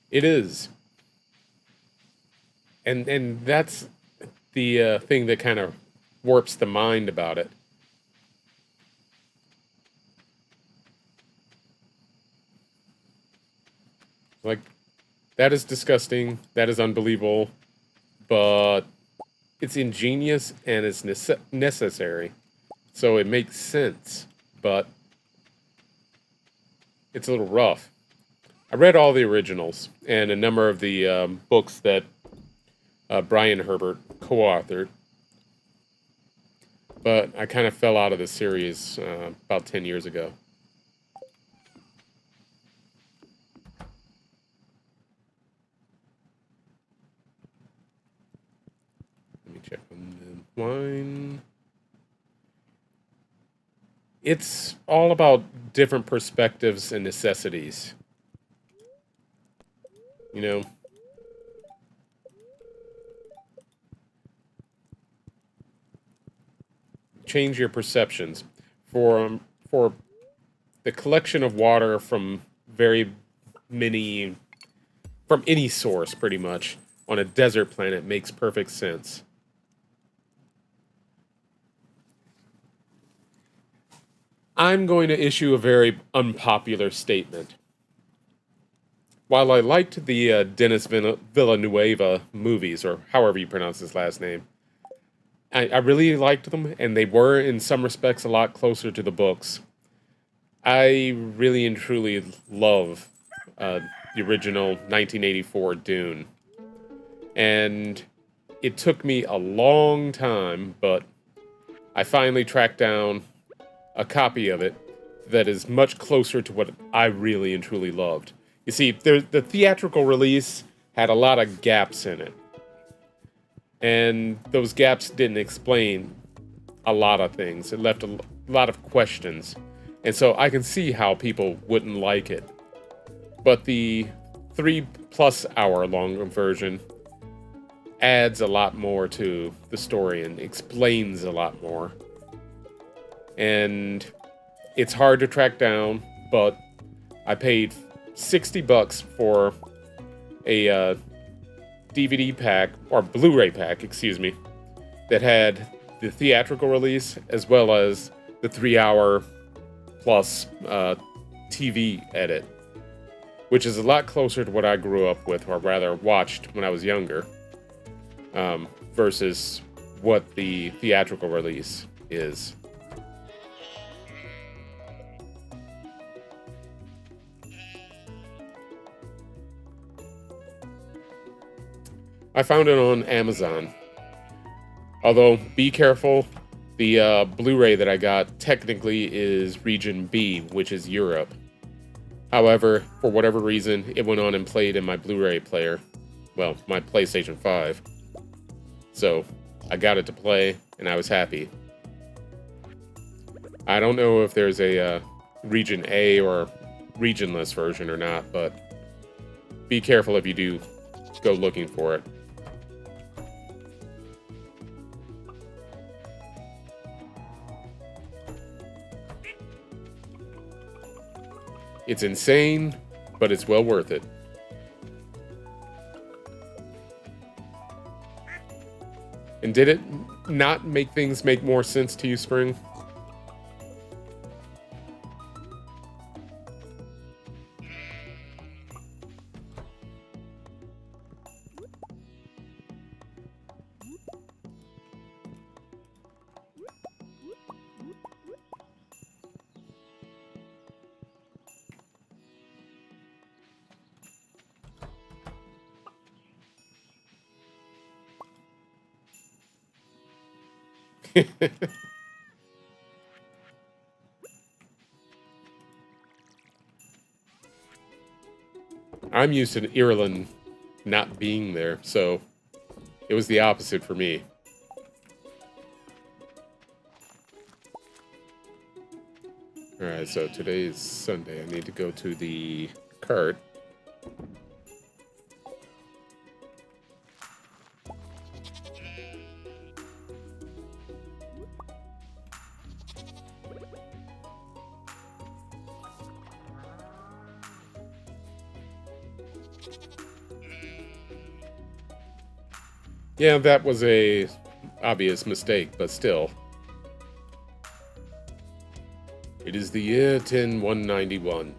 It is. And that's the thing that kind of warps the mind about it. Like, that is disgusting. That is unbelievable. But it's ingenious and it's necessary. So it makes sense. but it's a little rough. I read all the originals and a number of the books that Brian Herbert co-authored, but I kind of fell out of the series about 10 years ago. Let me check on the wine. It's all about different perspectives and necessities. You know, change your perceptions for the collection of water from very many from any source, pretty much on a desert planet makes perfect sense. I'm going to issue a very unpopular statement. While I liked the Dennis Villanueva movies, or however you pronounce his last name, I really liked them, and they were, in some respects, a lot closer to the books. I really and truly love the original 1984 Dune. And it took me a long time, but I finally tracked down a copy of it that is much closer to what I really and truly loved. You see, the theatrical release had a lot of gaps in it. And those gaps didn't explain a lot of things. It left a lot of questions. And so I can see how people wouldn't like it. But the 3+ hour long version adds a lot more to the story and explains a lot more. And it's hard to track down, but I paid $60 for a DVD pack, or Blu-ray pack, excuse me, that had the theatrical release as well as the 3-hour plus TV edit, which is a lot closer to what I grew up with, or rather watched when I was younger, versus what the theatrical release is. I found it on Amazon. Although, be careful, the Blu-ray that I got technically is Region B, which is Europe. However, for whatever reason, it went on and played in my Blu-ray player. Well, my PlayStation 5. So, I got it to play, and I was happy. I don't know if there's a Region A or regionless version or not, but be careful if you do go looking for it. It's insane, but it's well worth it. And did it not make things make more sense to you, Spring? I'm used to Ireland not being there, so it was the opposite for me. Alright, so today is Sunday. I need to go to the cart. Yeah, that was a obvious mistake, but still. It is the year 10191.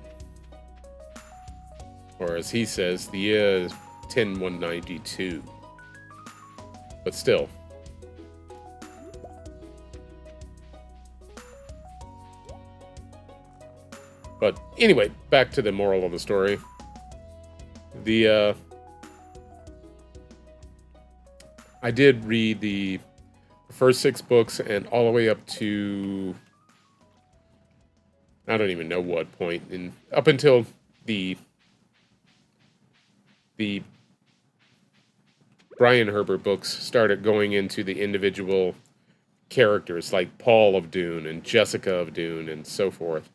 Or as he says, the year 10192. But still. But anyway, back to the moral of the story. The I did read the first 6 books and all the way up to I don't even know what point, and up until the Brian Herbert books started going into the individual characters like Paul of Dune and Jessica of Dune and so forth.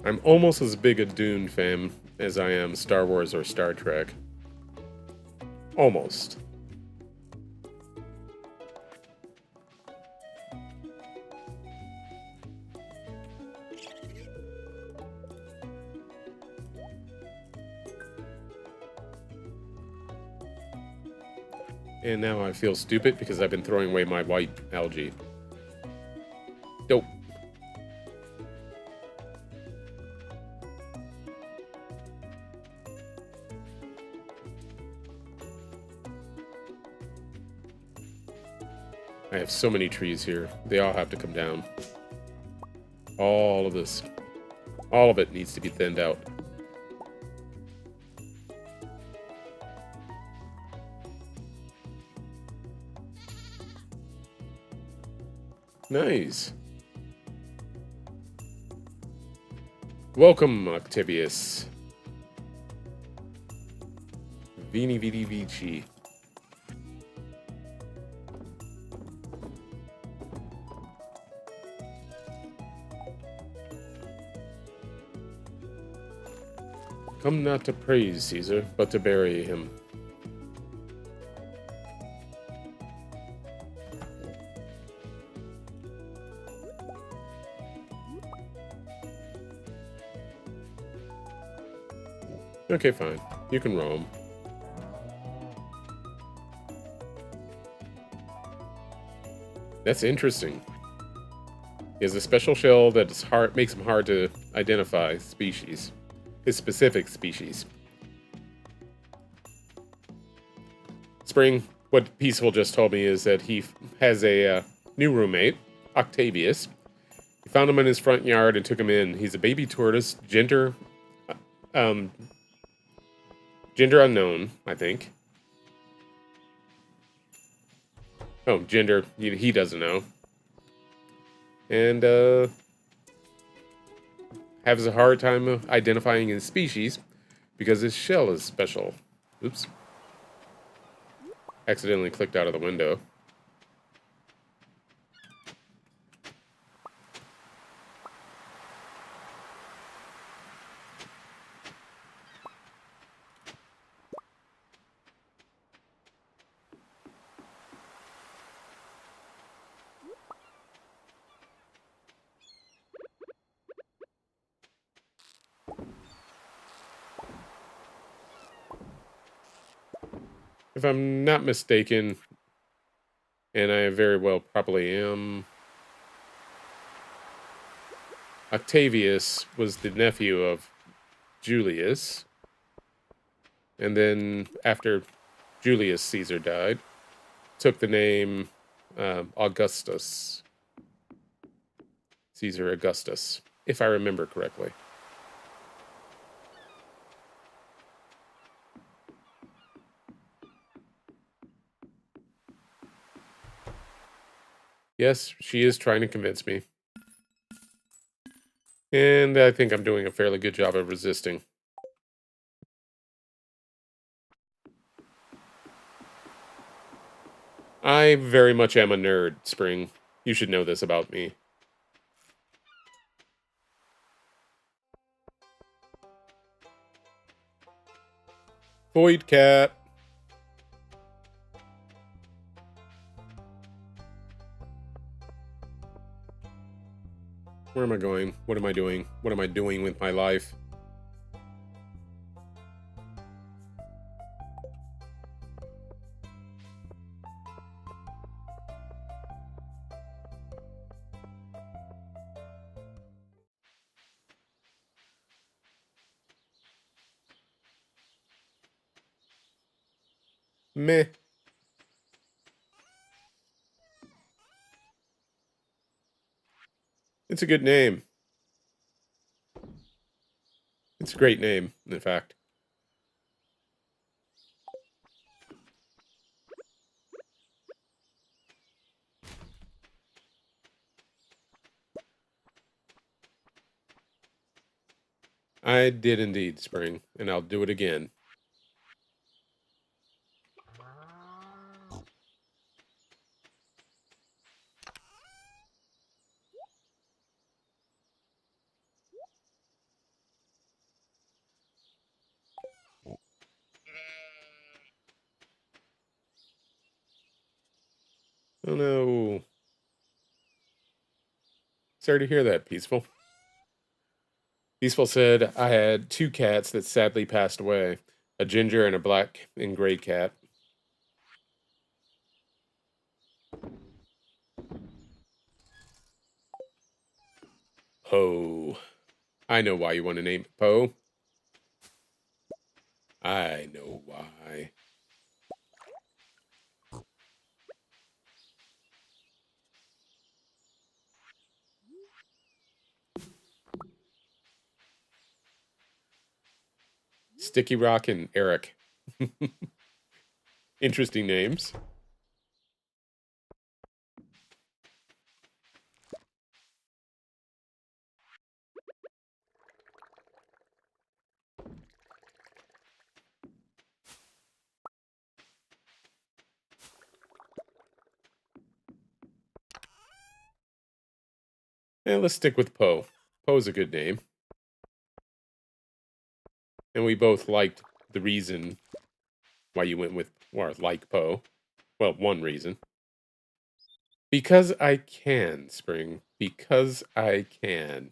I'm almost as big a Dune fan as I am Star Wars or Star Trek. Almost. And now I feel stupid because I've been throwing away my white algae. Dope. I have so many trees here. They all have to come down. All of this. All of it needs to be thinned out. Nice. Welcome, Octavius. Vini Vidi Vici. Come not to praise Caesar, but to bury him. Okay, fine. You can roam. That's interesting. He has a special shell that is makes him hard to identify species. His specific species. Spring, what Peaceful just told me is that he has a new roommate, Octavius. He found him in his front yard and took him in. He's a baby tortoise, gender unknown, I think. Oh, gender, he doesn't know. And, has a hard time identifying his species because his shell is special. Oops. Accidentally clicked out of the window. If I'm not mistaken, and I very well probably am, Octavius was the nephew of Julius, and then after Julius Caesar died, took the name Augustus. Caesar Augustus, if I remember correctly. Yes, she is trying to convince me. And I think I'm doing a fairly good job of resisting. I very much am a nerd, Spring. You should know this about me. Void Cat. Where am I going? What am I doing? What am I doing with my life? Meh. It's a good name. It's a great name, in fact. I did indeed, Spring, and I'll do it again. Oh no. Sorry to hear that, Peaceful. Peaceful said, I had two cats that sadly passed away, a ginger and a black and gray cat. Poe. I know why you want to name it Poe. I know why. Sticky Rock and Eric. Interesting names. Let's stick with Poe. Poe's a good name. And we both liked the reason why you went with, or like Poe. Well, one reason. Because I can, Spring. Because I can.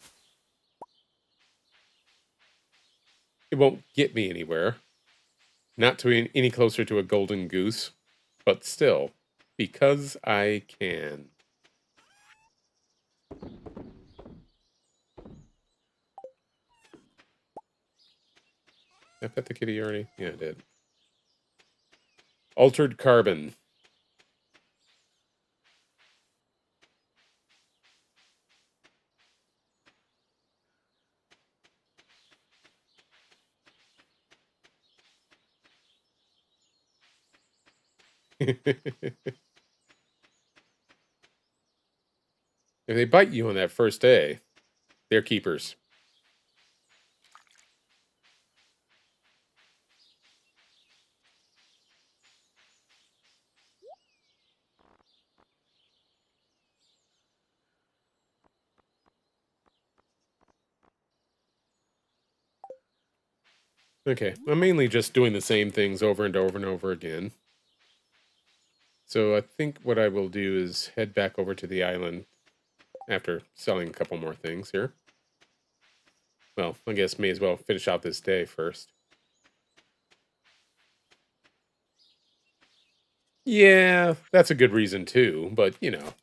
It won't get me anywhere. Not to any closer to a golden goose. But still, because I can. I pet the kitty already? Yeah, I did. Altered Carbon. If they bite you on that first day, they're keepers. Okay, I'm mainly just doing the same things over and over and over again. So I think what I will do is head back over to the island after selling a couple more things here. Well, I guess may as well finish out this day first. Yeah, that's a good reason too, but you know.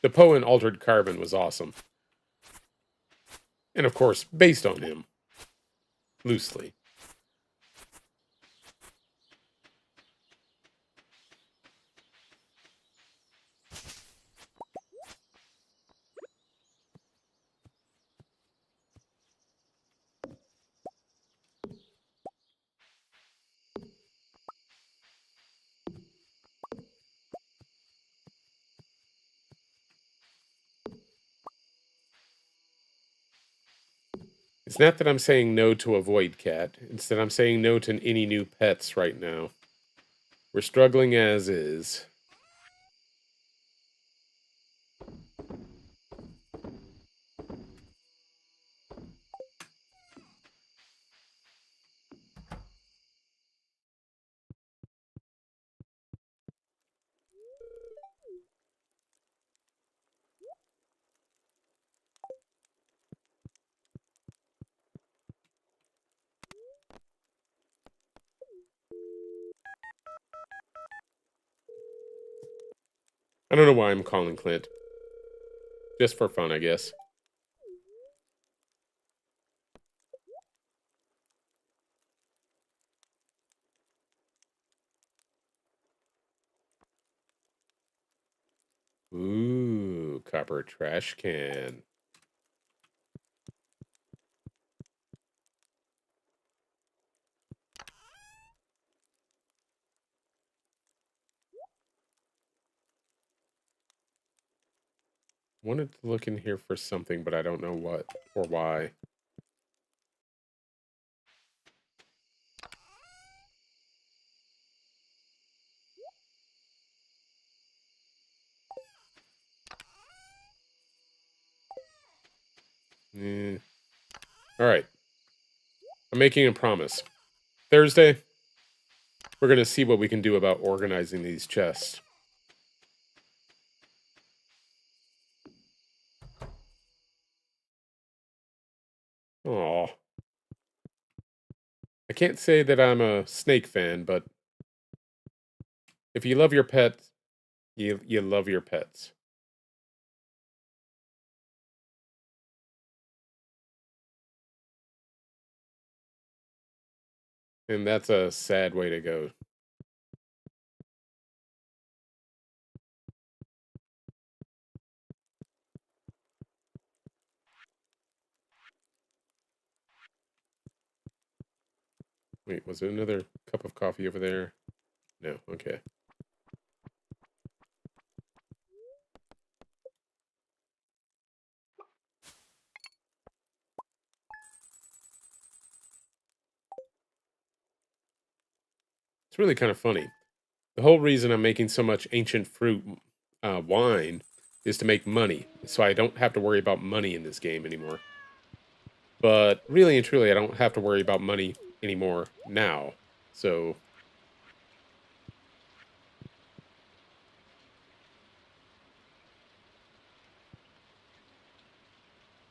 The Poe in Altered Carbon was awesome. And of course, based on him. Loosely. It's not that I'm saying no to a void cat. It's that I'm saying no to any new pets right now. We're struggling as is. I don't know why I'm calling Clint. Just for fun, I guess. Ooh, copper trash can. Wanted to look in here for something, but I don't know what or why. Eh. All right. I'm making a promise. Thursday, we're going to see what we can do about organizing these chests. Aw. I can't say that I'm a snake fan, but if you love your pets, you love your pets. And that's a sad way to go. Wait, was there another cup of coffee over there? No, okay. It's really kind of funny. The whole reason I'm making so much ancient fruit wine is to make money, so I don't have to worry about money in this game anymore. But really and truly, I don't have to worry about money anymore now. So,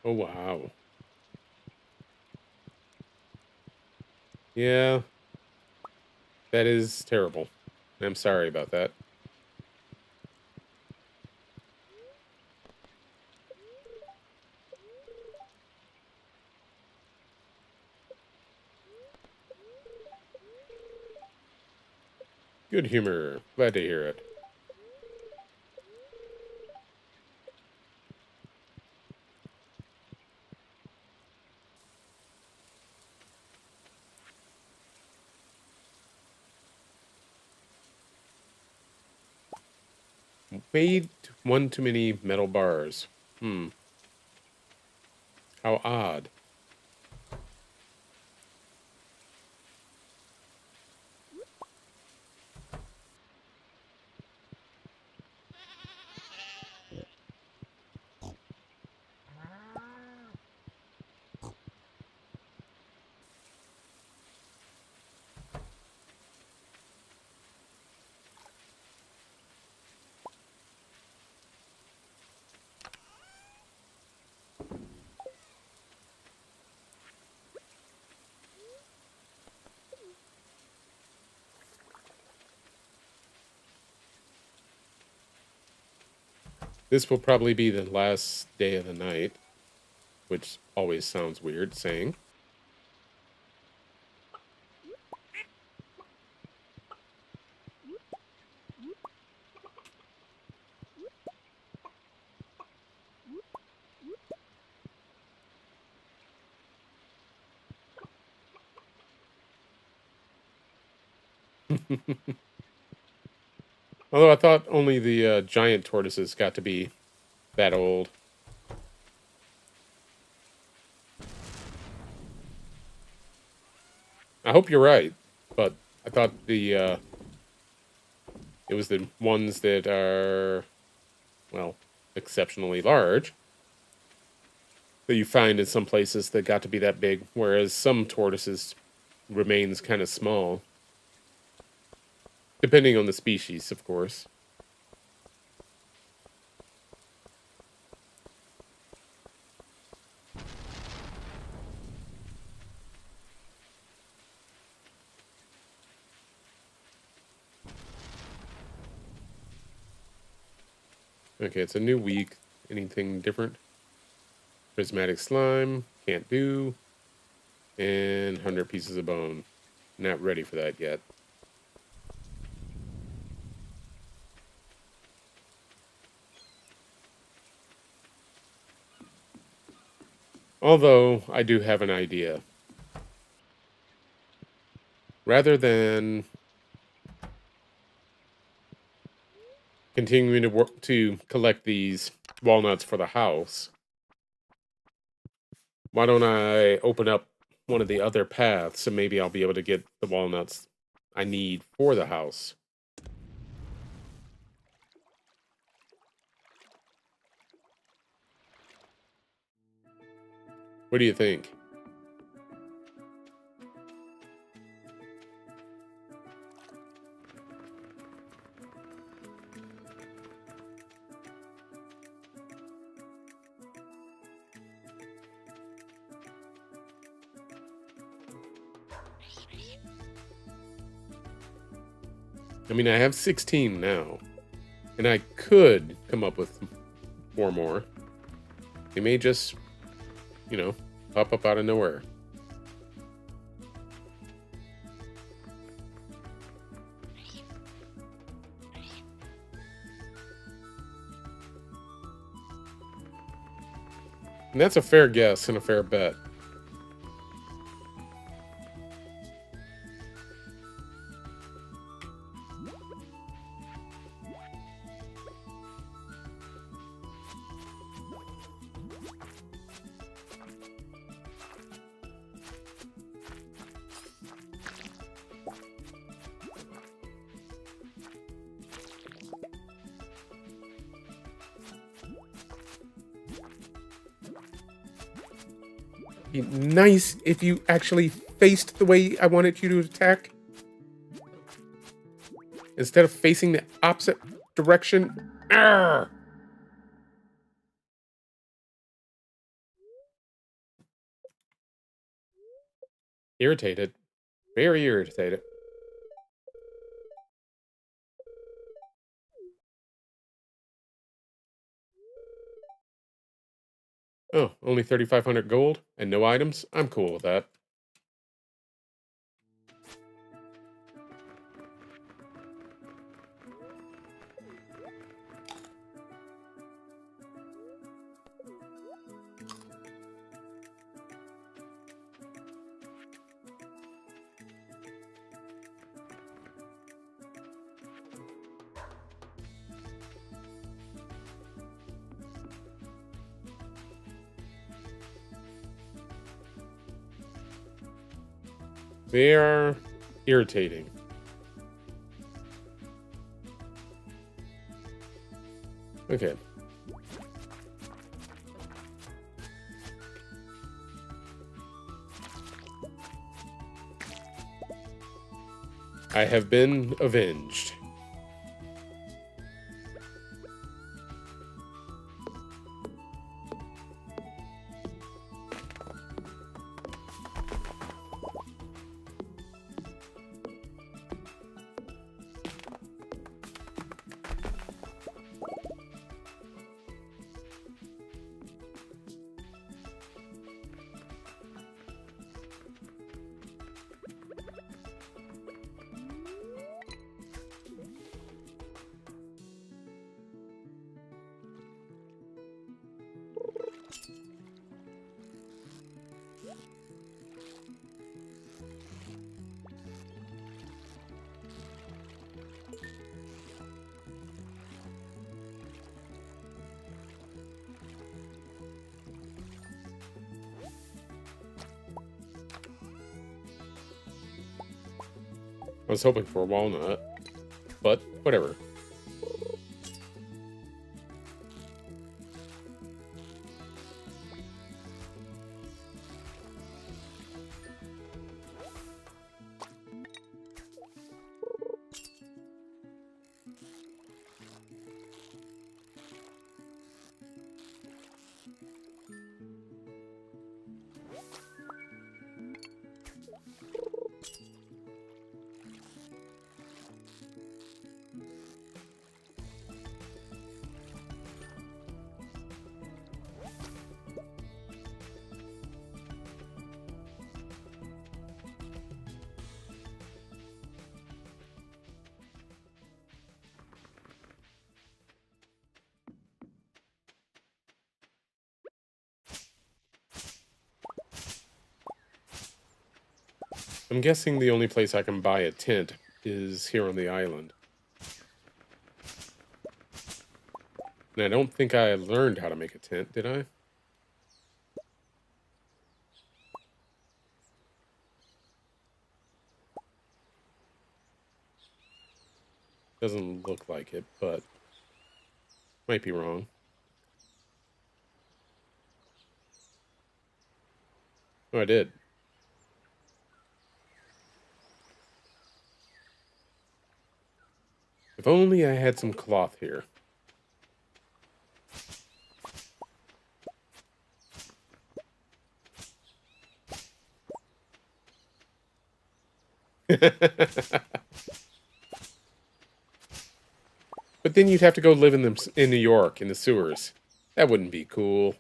oh wow. Yeah, that is terrible. I'm sorry about that. Good humor. Glad to hear it. Made one too many metal bars. Hmm. How odd. This will probably be the last day of the night, which always sounds weird saying. Although I thought only the giant tortoises got to be that old. I hope you're right, but I thought it was the ones that are, well, exceptionally large that you find in some places that got to be that big, whereas some tortoises remains kind of small, depending on the species, of course. Okay, it's a new week. Anything different? Prismatic slime, can't do. And 100 pieces of bone. Not ready for that yet. Although, I do have an idea. Rather than continuing to work to collect these walnuts for the house, why don't I open up one of the other paths and maybe I'll be able to get the walnuts I need for the house. What do you think? I mean, I have 16 now, and I could come up with 4 more. They may just, pop up out of nowhere. And that's a fair guess and a fair bet. Be nice if you actually faced the way I wanted you to attack. Instead of facing the opposite direction. Arrgh! Irritated. Very irritated. Oh, only 3,500 gold and no items? I'm cool with that. They are irritating. Okay. I have been avenged. I was hoping for a walnut, but whatever. I'm guessing the only place I can buy a tent is here on the island. And I don't think I learned how to make a tent, did I? Doesn't look like it, but might be wrong. Oh, I did. If only I had some cloth here. But then you'd have to go live in New York, in the sewers. That wouldn't be cool.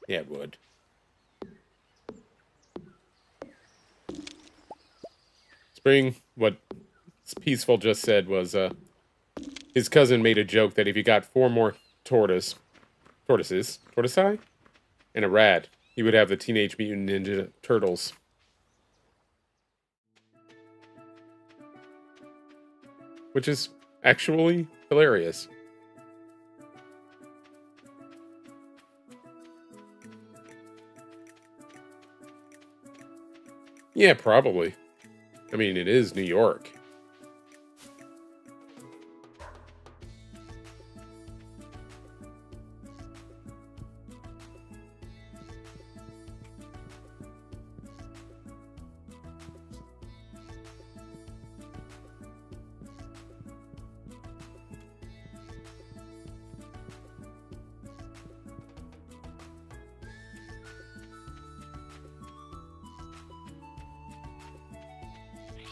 Yeah, it would. Spring, what Peaceful just said was, his cousin made a joke that if you got 4 more tortoisei, and a rat, he would have the Teenage Mutant Ninja Turtles. Which is actually hilarious. Yeah, probably. I mean, it is New York.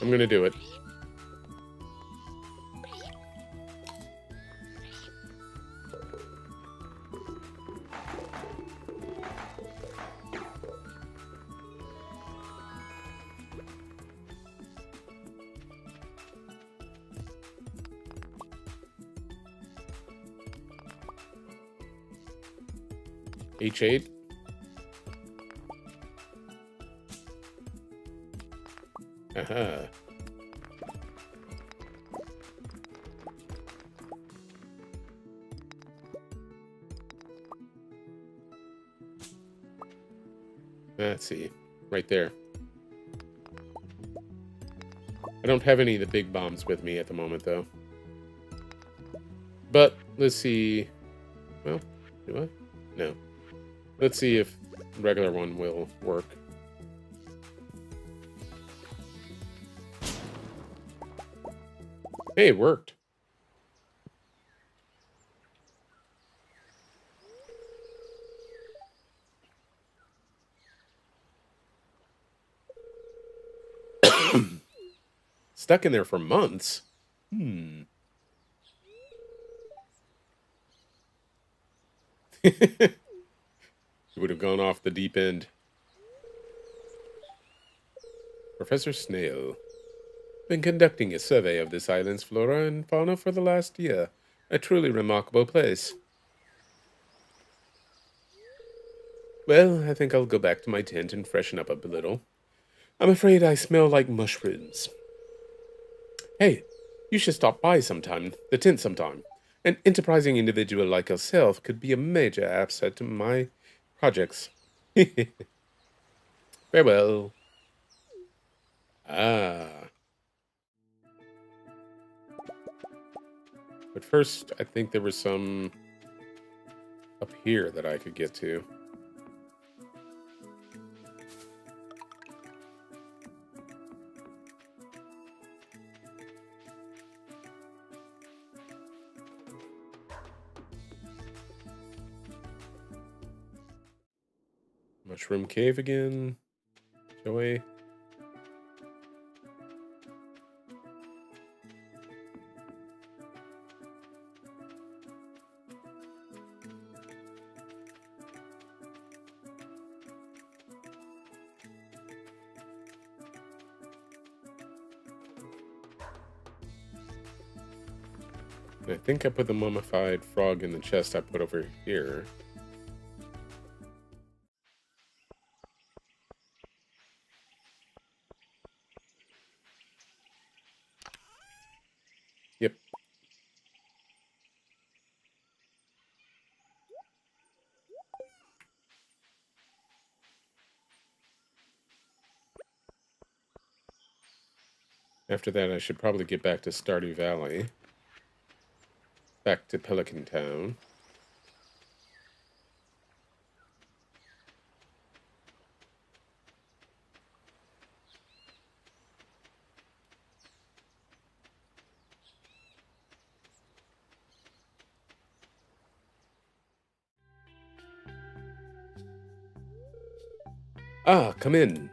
I'm gonna do it. H8. Aha. Let's see. Right there. I don't have any of the big bombs with me at the moment, though. But, let's see. Well, do I? No. Let's see if the regular one will work. Hey, it worked. Stuck in there for months? It would have gone off the deep end. Professor Snail. Been conducting a survey of this island's flora and fauna for the last year. A truly remarkable place. Well, I think I'll go back to my tent and freshen up a little. I'm afraid I smell like mushrooms. Hey, you should stop by the tent sometime. An enterprising individual like yourself could be a major asset to my projects. Farewell. Ah. But first, I think there was some up here that I could get to. Mushroom Cave again. Joey. I think I put the mummified frog in the chest I put over here. After that, I should probably get back to Stardew Valley. Back to Pelican Town. Ah, come in.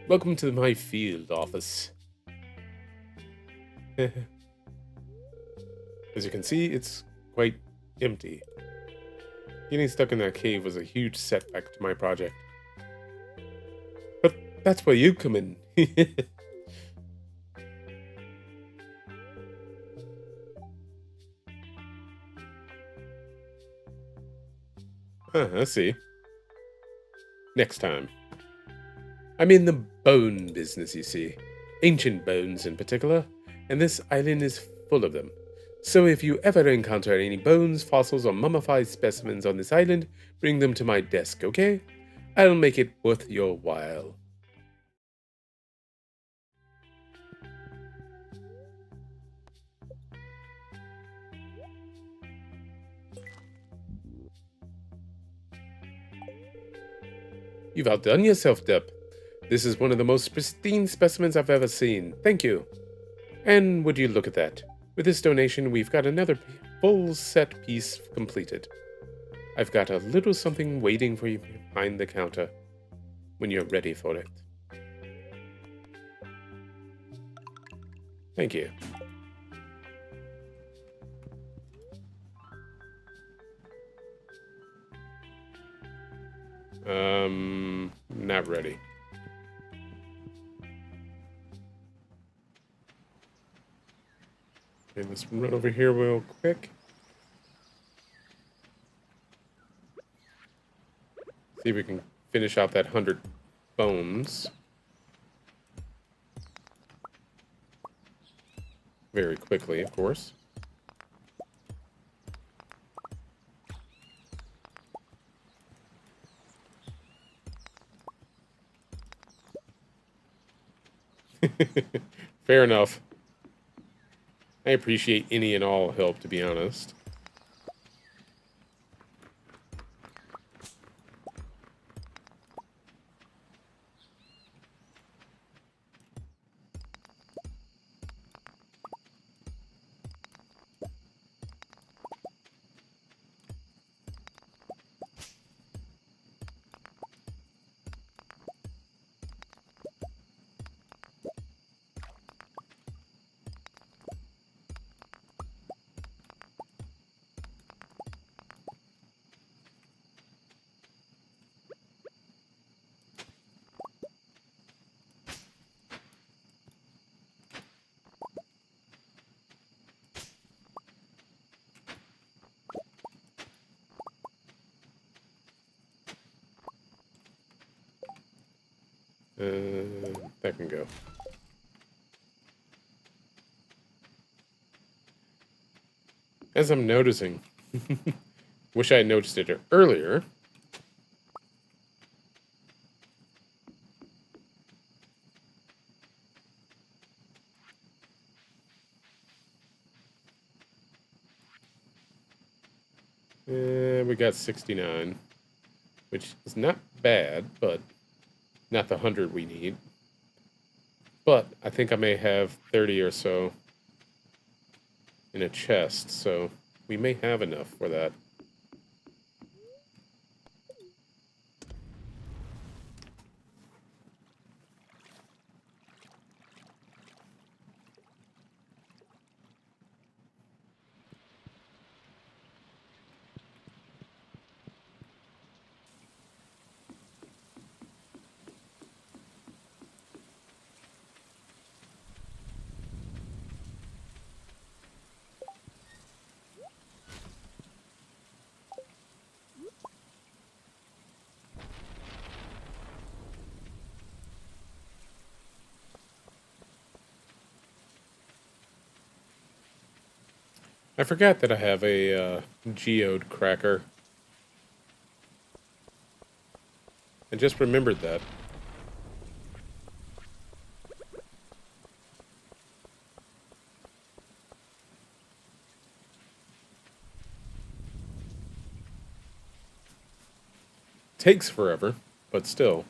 Welcome to my field office. As you can see, it's quite empty. Getting stuck in that cave was a huge setback to my project. But that's where you come in. I see. Next time. I'm in the bone business, you see. Ancient bones in particular, and this island is full of them. So if you ever encounter any bones, fossils, or mummified specimens on this island, bring them to my desk, okay? I'll make it worth your while. You've outdone yourself, Dep. This is one of the most pristine specimens I've ever seen. Thank you. And would you look at that? With this donation, we've got another full set piece completed. I've got a little something waiting for you behind the counter when you're ready for it. Thank you. Not ready. Okay, let's run over here real quick. See if we can finish off that 100 bones. Very quickly, of course. Fair enough. I appreciate any and all help, to be honest. That can go. As I'm noticing, wish I had noticed it earlier. We got 69, which is not bad, but not the 100 we need. But I think I may have 30 or so in a chest, so we may have enough for that. I forgot that I have a geode cracker. I just remembered that. Takes forever, but still.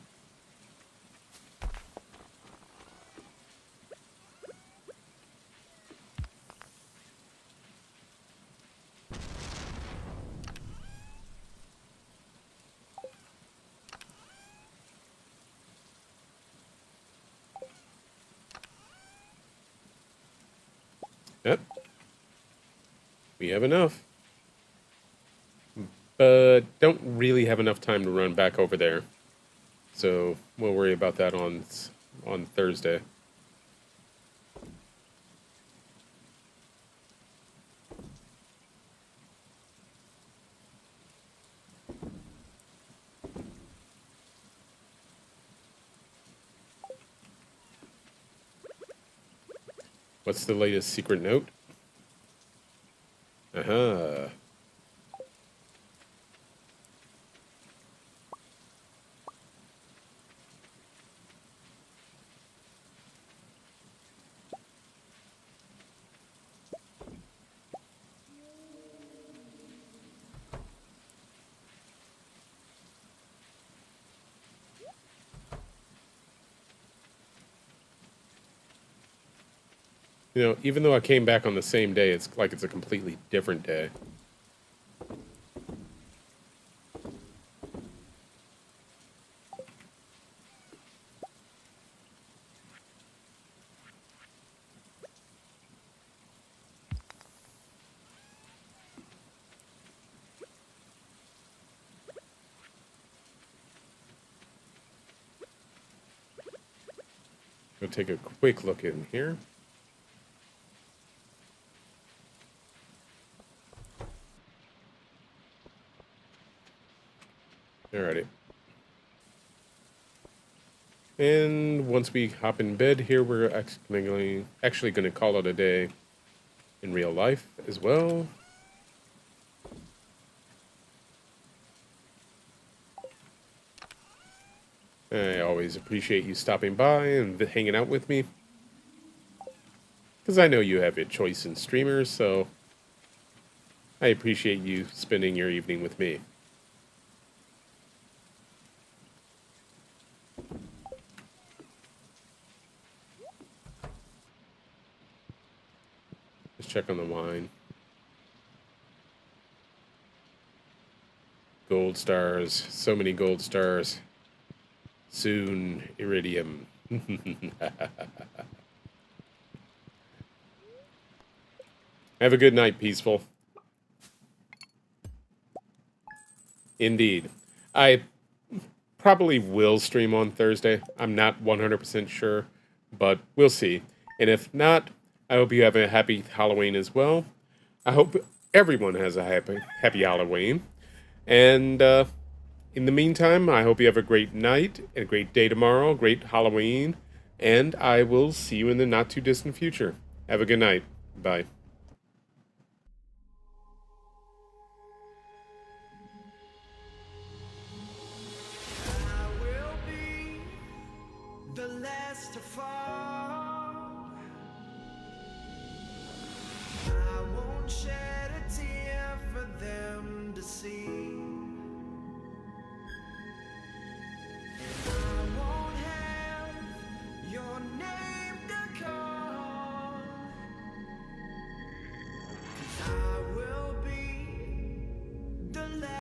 Yep. We have enough. But don't really have enough time to run back over there. So we'll worry about that on Thursday. What's the latest secret note? Uh-huh. You know, even though I came back on the same day, it's like it's a completely different day. Go take a quick look in here. Alrighty. And once we hop in bed here, we're actually going to call it a day in real life as well. I always appreciate you stopping by and hanging out with me. Because I know you have a choice in streamers, so I appreciate you spending your evening with me. Let's check on the wine. Gold stars. So many gold stars. Soon, iridium. Have a good night, Peaceful. Indeed. I probably will stream on Thursday. I'm not 100% sure, but we'll see. And if not, I hope you have a happy Halloween as well. I hope everyone has a happy Halloween. And in the meantime, I hope you have a great night and a great day tomorrow, great Halloween, and I will see you in the not too distant future. Have a good night. Bye.